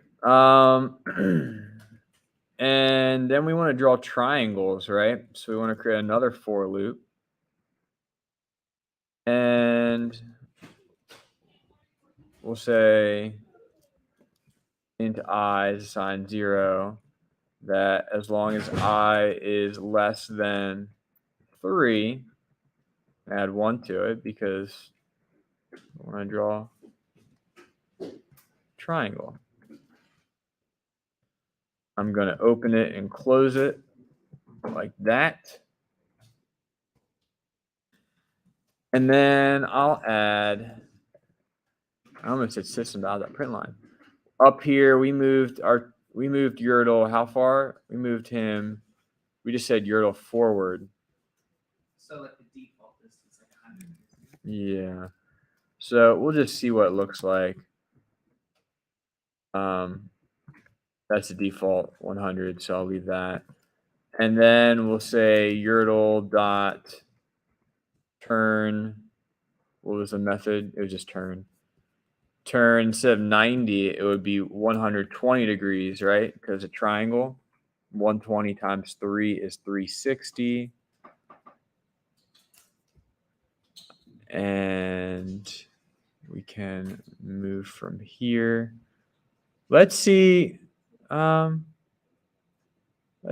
And then we want to draw triangles, right? So we want to create another for loop. And we'll say int I is assigned 0, that as long as I is less than 3, add 1 to it because I want to draw triangle. I'm going to open it and close it like that. And then I'll add, I almost said system out of that print line. Up here, we moved Yertle how far? We moved him, we just said Yertle forward. So like the default distance, like 100. Yeah. So we'll just see what it looks like. That's the default 100, so I'll leave that. And then we'll say Yertle dot turn. What was the method? It was just turn. Turn, instead of 90, it would be 120 degrees, right? Because a triangle. 120 times 3 is 360. And we can move from here. Let's see. Let's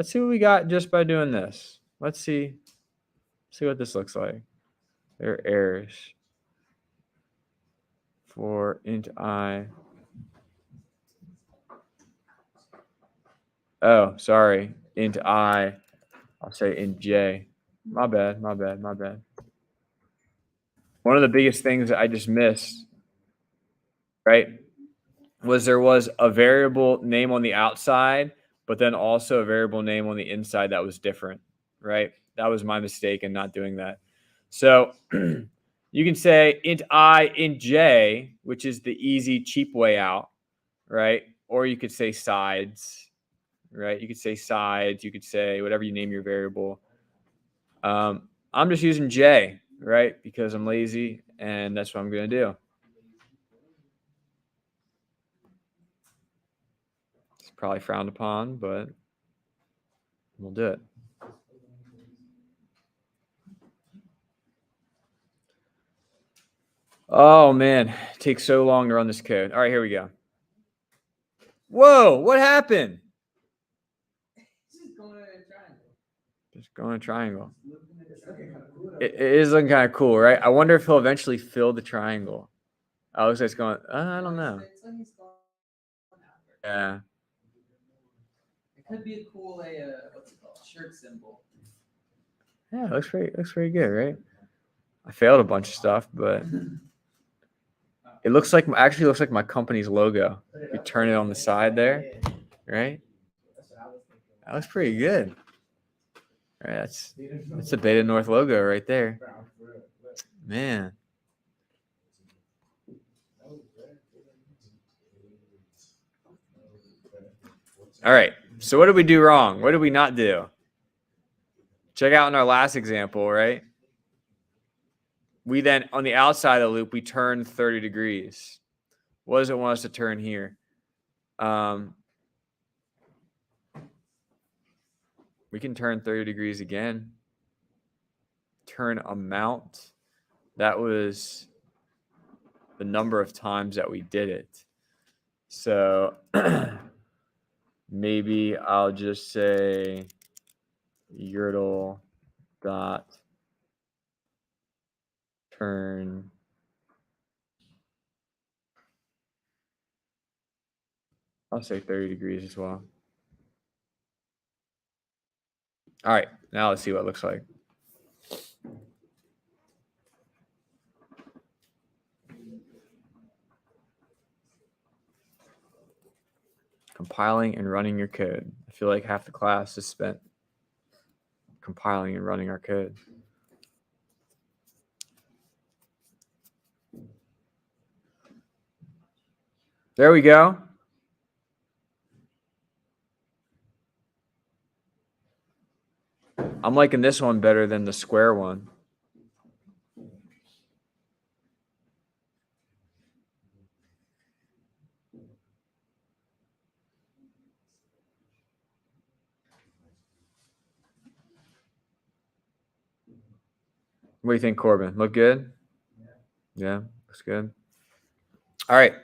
see what we got just by doing this. Let's see what this looks like. There are errors for int I. Oh, sorry. Int I. I'll say int j. My bad. One of the biggest things that I just missed, right, was there was a variable name on the outside, but then also a variable name on the inside that was different, right? That was my mistake in not doing that. So you can say int I, int j, which is the easy, cheap way out, right? Or you could say sides, right? You could say sides. You could say whatever you name your variable. I'm just using j, right? Because I'm lazy, and that's what I'm going to do. It's probably frowned upon, but we'll do it. Oh, man. It takes so long to run this code. All right, here we go. Whoa, what happened? Just going in a triangle. Just going a triangle. It's looking kind of cool. It is looking kind of cool, right? I wonder if he'll eventually fill the triangle. Oh, looks like it's going, I don't know. It's like he's going outward. Yeah. It could be a cool what's it called? Shirt symbol. Yeah, it looks pretty good, right? I failed a bunch of stuff, but it looks like actually looks like my company's logo. You turn it on the side there, right? That looks pretty good. All right, that's the Beta North logo right there. Man. All right. So what did we do wrong? What did we not do? Check out in our last example, right? We then, on the outside of the loop, we turn 30 degrees. What does it want us to turn here? We can turn 30 degrees again. Turn amount. That was the number of times that we did it. So maybe I'll just say Yertle dot turn. I'll say 30 degrees as well. All right, now let's see what it looks like. Compiling and running your code. I feel like half the class is spent compiling and running our code. There we go. I'm liking this one better than the square one. What do you think, Corbin? Look good? Yeah, looks good. All right.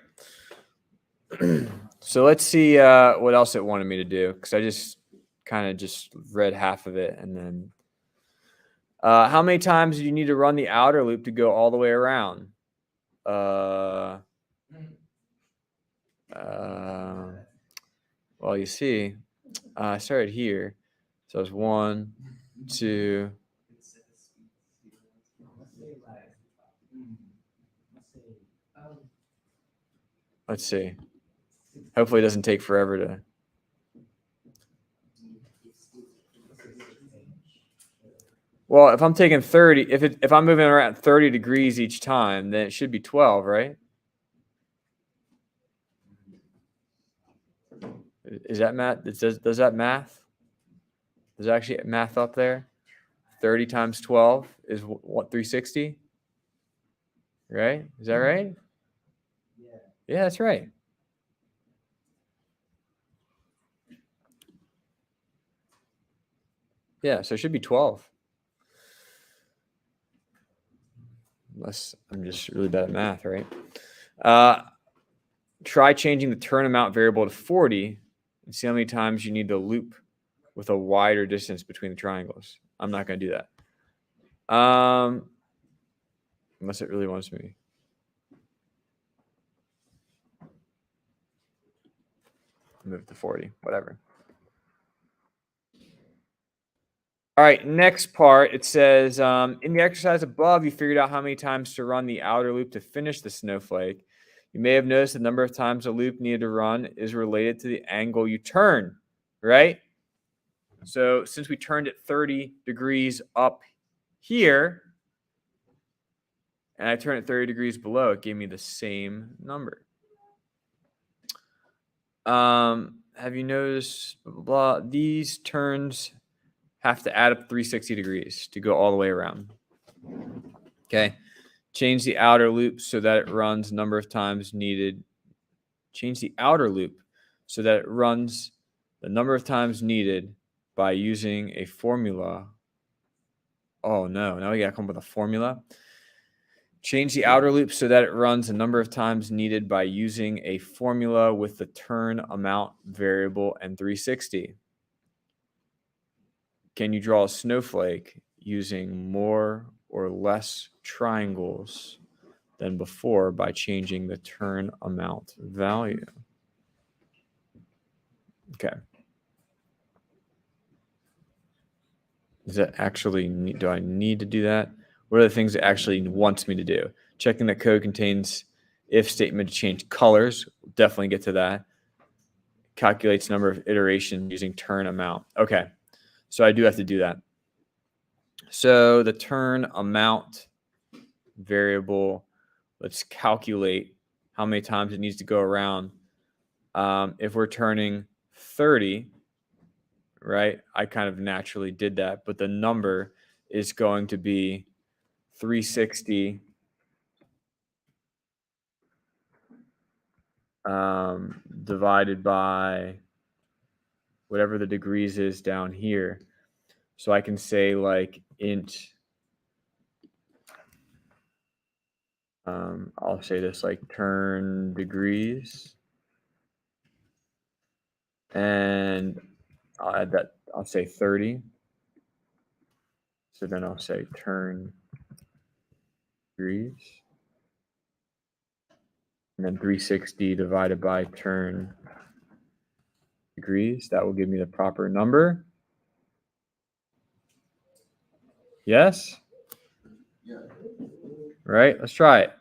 So let's see what else it wanted me to do, because I just kind of just read half of it. And then how many times do you need to run the outer loop to go all the way around? Well, you see, I started here. So it's 1, 2. Let's see. Hopefully it doesn't take forever to. Well, if I'm taking 30, if I'm moving around 30 degrees each time, then it should be 12, right? Is that math? Does that math? There's actually math up there. 30 times 12 is what, 360? Right? Is that right? Yeah, that's right. Yeah, so it should be 12. Unless I'm just really bad at math, right? Try changing the turn amount variable to 40 and see how many times you need to loop with a wider distance between the triangles. I'm not going to do that. Unless it really wants me. Move to 40, whatever. All right, next part, it says, in the exercise above, you figured out how many times to run the outer loop to finish the snowflake. You may have noticed the number of times a loop needed to run is related to the angle you turn, right? So since we turned it 30 degrees up here, and I turned it 30 degrees below, it gave me the same number. Have you noticed, blah, blah, blah, these turns have to add up 360 degrees to go all the way around. Okay. Change the outer loop so that it runs number of times needed. Change the outer loop so that it runs the number of times needed by using a formula. Oh no, now we gotta come up with a formula. Change the outer loop so that it runs the number of times needed by using a formula with the turn amount variable and 360. Can you draw a snowflake using more or less triangles than before by changing the turn amount value? Okay. Does that actually do I need to do that? What are the things it actually wants me to do? Checking that code contains if statement to change colors. We'll definitely get to that. Calculates number of iterations using turn amount. Okay. So I do have to do that. So the turn amount variable, let's calculate how many times it needs to go around. If we're turning 30, right? I kind of naturally did that, but the number is going to be 360 divided by whatever the degrees is down here. So I can say like int, I'll say this like turn degrees, and I'll add that, I'll say 30. So then I'll say turn degrees, and then 360 divided by turn degrees. That will give me the proper number. Yes? Yeah. Right, let's try it.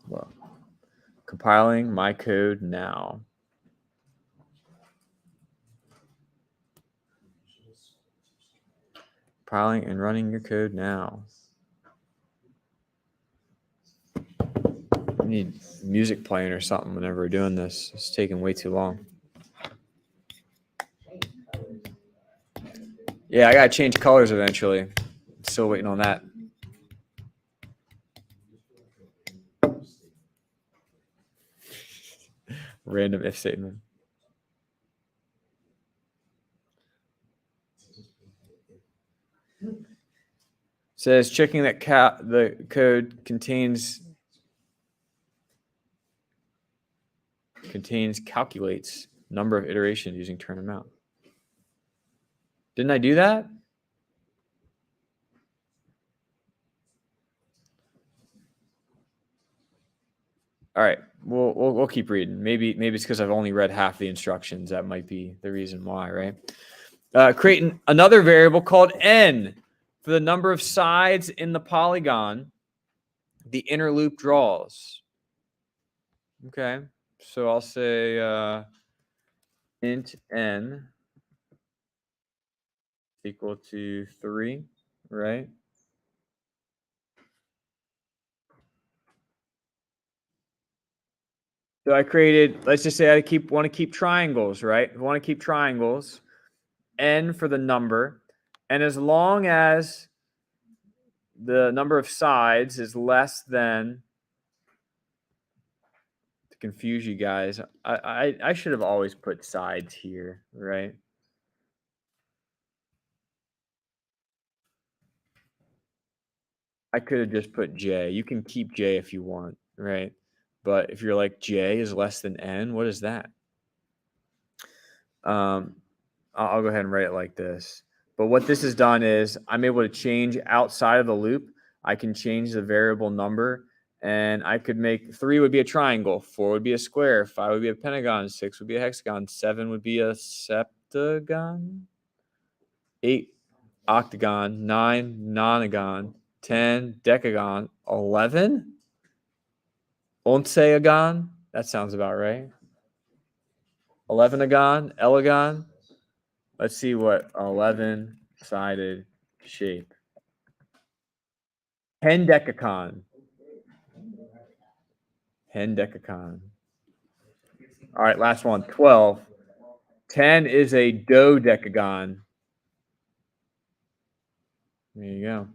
Well, compiling my code now. Compiling and running your code now. I need music playing or something whenever we're doing this. It's taking way too long. Yeah, I gotta change colors eventually. I'm still waiting on that. Random if statement. Says checking that the code contains calculates number of iterations using turn amount. Didn't I do that? All right, we'll keep reading. Maybe it's because I've only read half the instructions. That might be the reason why, right? Create another variable called n for the number of sides in the polygon the inner loop draws. Okay, so I'll say int n equal to 3, right? So I created, let's just say I want to keep triangles, right? I want to keep triangles, n for the number, and as long as the number of sides is less than, to confuse you guys, I should have always put sides here, right? I could have just put j. You can keep j if you want, right? But if you're like j is less than n, what is that? I'll go ahead and write it like this. But what this has done is I'm able to change outside of the loop. I can change the variable number, and I could make 3 would be a triangle, 4 would be a square, 5 would be a pentagon, 6 would be a hexagon, 7 would be a septagon, 8 octagon, 9 nonagon, 10 decagon, 11 onceagon. That sounds about right. 11agon, elagon. Let's see what 11-sided shape. Hendecacon. Hendecacon. All right, last one. 12. 10 is a dodecagon. There you go.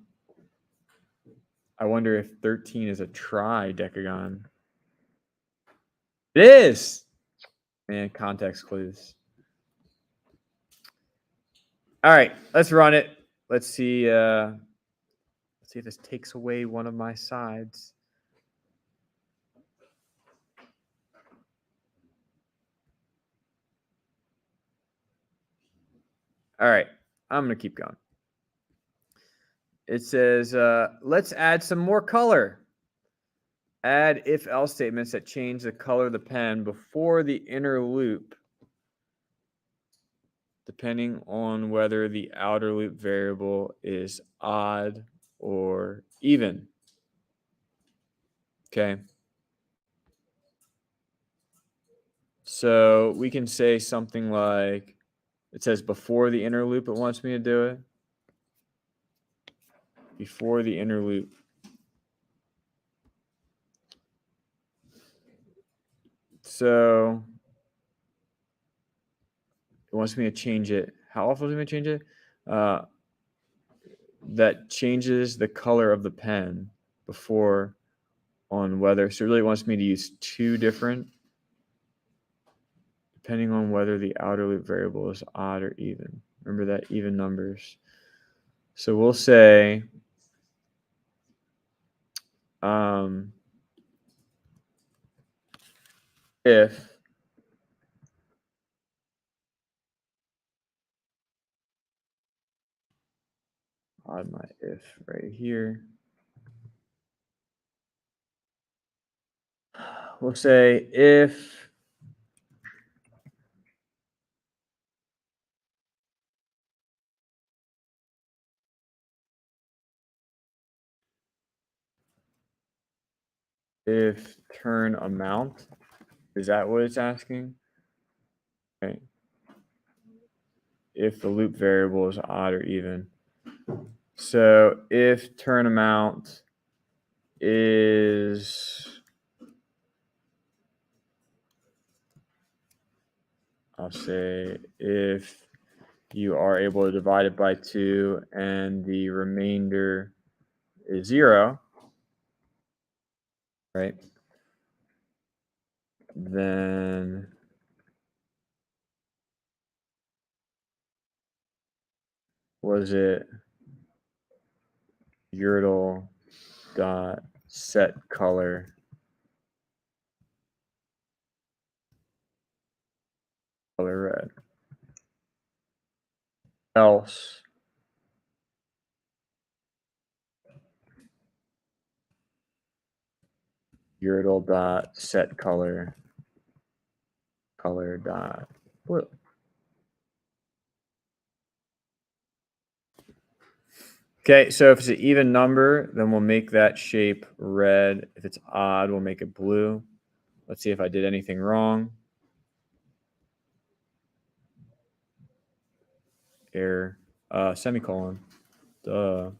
I wonder if 13 is a tridecagon. It is. Man, context clues. All right, let's run it. Let's see if this takes away one of my sides. All right, I'm going to keep going. It says, let's add some more color. Add if-else statements that change the color of the pen before the inner loop, depending on whether the outer loop variable is odd or even. Okay. So we can say something like, it says before the inner loop, it wants me to do it. Before the inner loop. So it wants me to change it. How often does it want me to change it? That changes the color of the pen before on whether. So it really wants me to use two different, depending on whether the outer loop variable is odd or even. Remember that even numbers. So we'll say if add my if right here. We'll say if turn amount, is that what it's asking? Okay. If the loop variable is odd or even. So if turn amount is, I'll say if you are able to divide it by 2 and the remainder is 0, right? Then was it util dot set color red? Else util dot set color dot blue. Okay, so if it's an even number, then we'll make that shape red. If it's odd, we'll make it blue. Let's see if I did anything wrong. Error, semicolon, duh.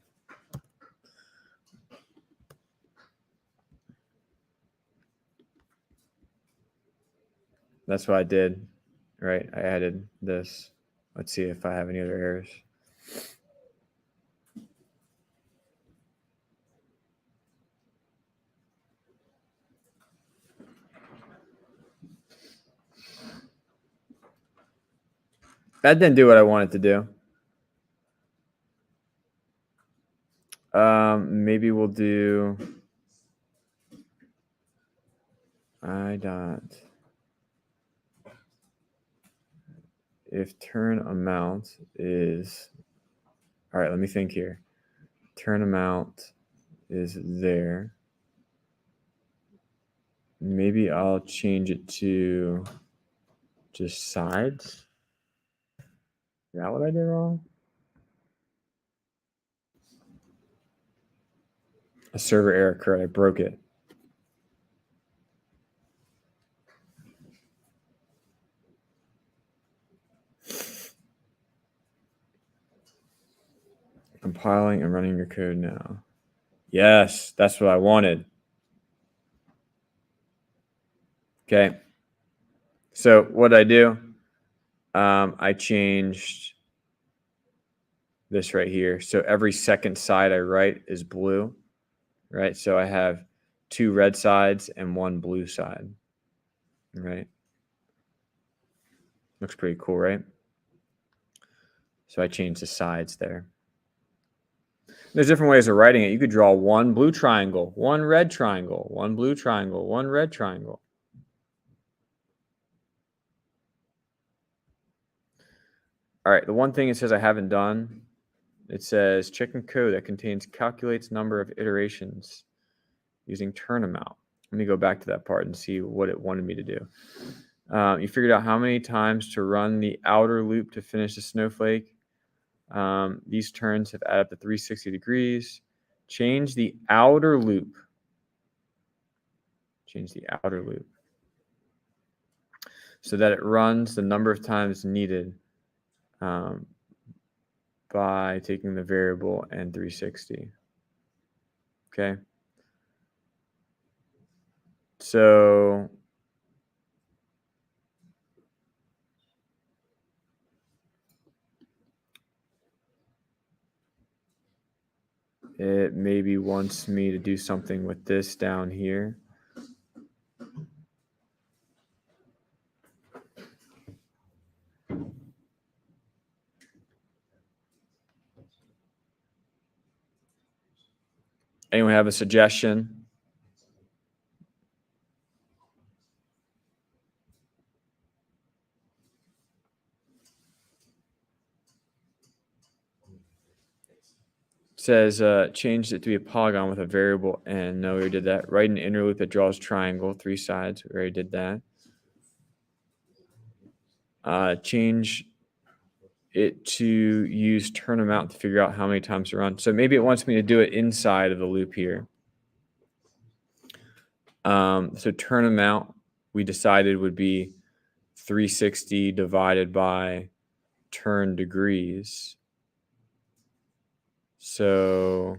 That's what I did, right? I added this. Let's see if I have any other errors. That didn't do what I wanted to do. Maybe we'll do I dot if turn amount is, all right, let me think here. Turn amount is there. Maybe I'll change it to just sides. Is that what I did wrong? A server error occurred. I broke it. Compiling and running your code now. Yes, that's what I wanted. Okay. So what did I do? I changed this right here. So every second side I write is blue, right? So I have 2 red sides and 1 blue side, right? Looks pretty cool, right? So I changed the sides there. There's different ways of writing it. You could draw 1 blue triangle, 1 red triangle, 1 blue triangle, 1 red triangle. All right, the one thing it says I haven't done, it says checking code that contains calculates number of iterations using turn amount. Let me go back to that part and see what it wanted me to do. You figured out how many times to run the outer loop to finish the snowflake. These turns have added up to 360 degrees. Change the outer loop. Change the outer loop so that it runs the number of times needed by taking the variable and 360. Okay. So it maybe wants me to do something with this down here. Anyone have a suggestion? Says changed it to be a polygon with a variable n. No, we already did that. Write an inner loop that draws triangle, 3 sides. We already did that. Change it to use turn amount to figure out how many times to run. So maybe it wants me to do it inside of the loop here. So turn amount we decided would be 360 divided by turn degrees. So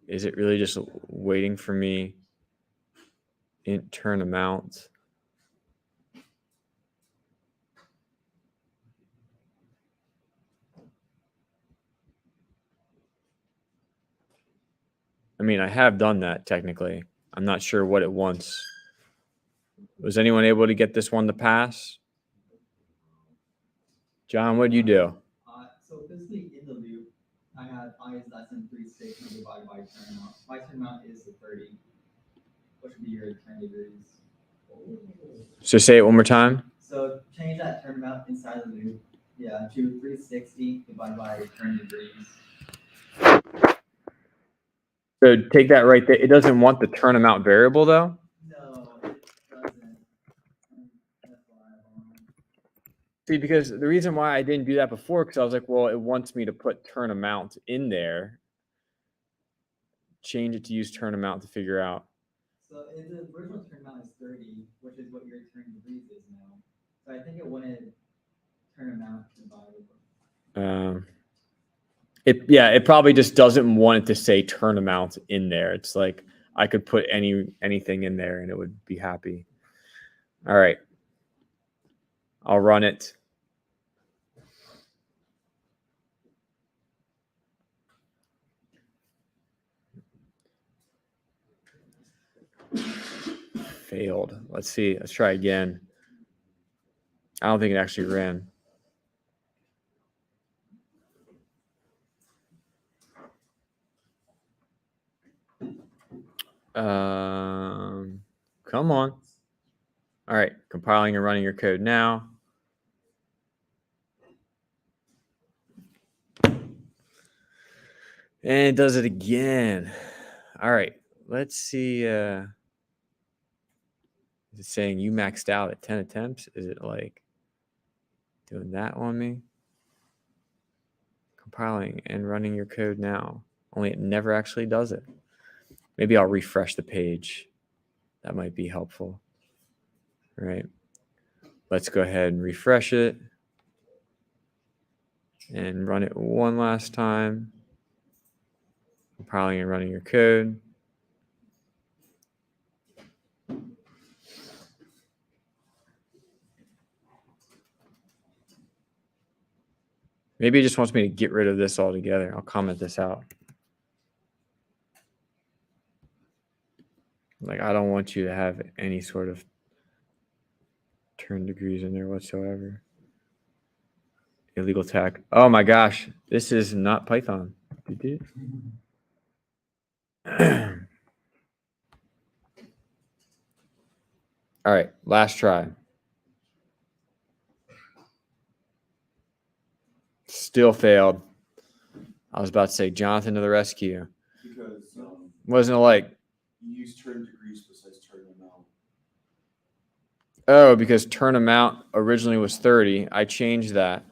is it really just waiting for me in turn amount? I mean, I have done that technically. I'm not sure what it wants. Was anyone able to get this one to pass? John, what did you do? So basically in the loop, I had I is less than 360 divided by turn amount. My turn amount is 30, which would be your turn degrees. So say it one more time. So change that turn amount inside the loop, yeah, to 360 divided by turn degrees. So take that right there. It doesn't want the turn amount variable though. No, it doesn't. That's why See, because the reason why I didn't do that before, because I was like, well, it wants me to put turn amount in there. Change it to use turn amount to figure out. So the original turn amount is 30, which is what your turn degrees is now. So I think it wanted turn amount divided. It probably just doesn't want it to say turn amount in there. It's like I could put anything in there and it would be happy. All right. I'll run it. Failed. Let's see. Let's try again. I don't think it actually ran. Come on. All right, compiling and running your code now. And it does it again. All right, let's see. Is it saying you maxed out at 10 attempts? Is it like doing that on me? Compiling and running your code now. Only it never actually does it. Maybe I'll refresh the page. That might be helpful. All right. Let's go ahead and refresh it and run it one last time. Compiling and running your code. Maybe it just wants me to get rid of this altogether. I'll comment this out. Like, I don't want you to have any sort of turn degrees in there whatsoever. Illegal tag. Oh my gosh, this is not Python. All right, last try. Still failed. I was about to say Jonathan to the rescue. Because Wasn't it like, you use turn degrees besides turn amount. oh, because turn amount originally was 30. I changed that.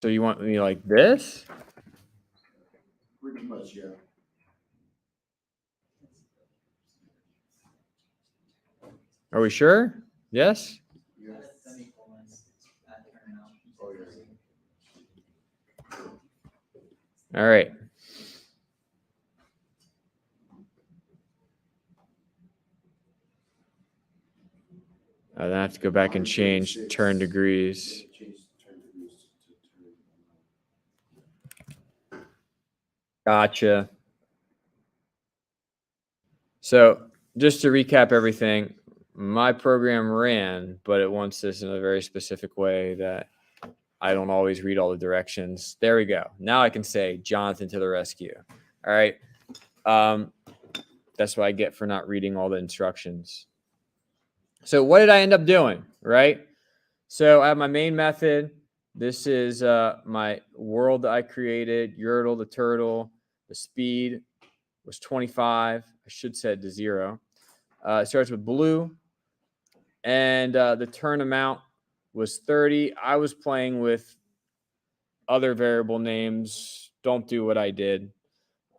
So you want me like this? Pretty much, yeah. Are we sure? Yes? Yeah. Semicolons at turn amount. Oh, yeah. All right. Then I have to go back and change turn degrees. Change turn degrees to turn. Gotcha. So just to recap everything, my program ran, but it wants this in a very specific way that I don't always read all the directions. There we go. Now I can say Jonathan to the rescue. All right. That's what I get for not reading all the instructions. So what did I end up doing, right? So I have my main method. This is my world that I created, Yertle, the turtle. The speed was 25. I should set it to 0. It starts with blue. And the turn amount was 30. I was playing with other variable names. Don't do what I did.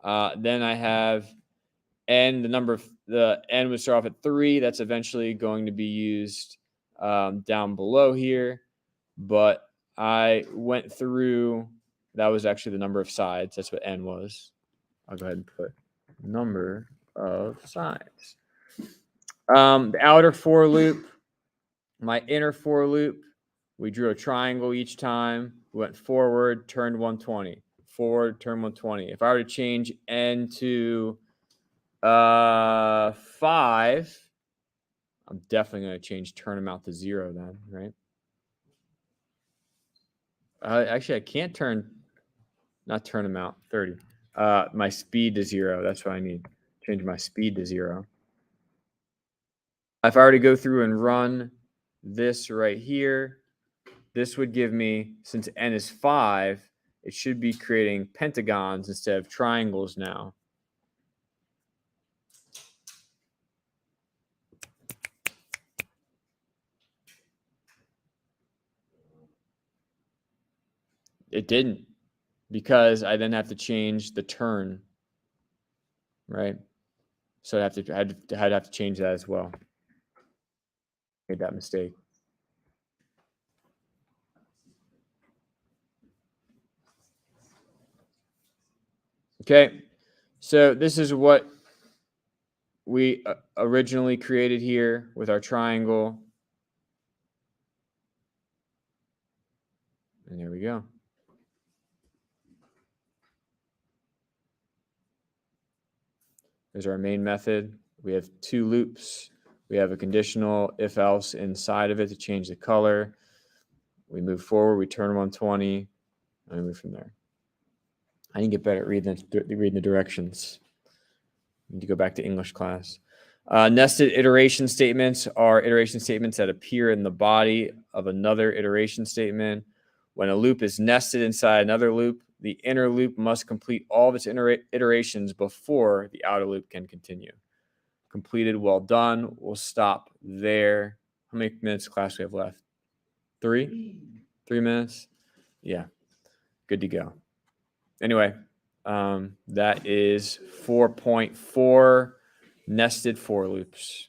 Then I have n. The n would start off at 3. That's eventually going to be used down below here. But I went through, that was actually the number of sides. That's what n was. I'll go ahead and put number of sides. The outer for loop, my inner for loop, we drew a triangle each time. We went forward, turned 120. Forward, turn 120. If I were to change n to 5, I'm definitely going to change turn amount to 0 then, right? Actually, I can't not turn amount, 30. My speed to 0. That's what I need. Change my speed to 0. If I were to go through and run this right here, this would give me, since n is 5, it should be creating pentagons instead of triangles now. It didn't, because I then have to change the turn, right? So I'd have to change that as well. Made that mistake. Okay, so this is what we originally created here with our triangle. And there we go. There's our main method. We have 2 loops. We have a conditional if else inside of it to change the color. We move forward, we turn 120, and we move from there. I need to get better at reading the directions. I need to go back to English class. Nested iteration statements are iteration statements that appear in the body of another iteration statement. When a loop is nested inside another loop, the inner loop must complete all of its iterations before the outer loop can continue. Completed, well done. We'll stop there. How many minutes of class we have left? 3? 3 minutes? Yeah, good to go. Anyway, that is 4.4 nested for loops.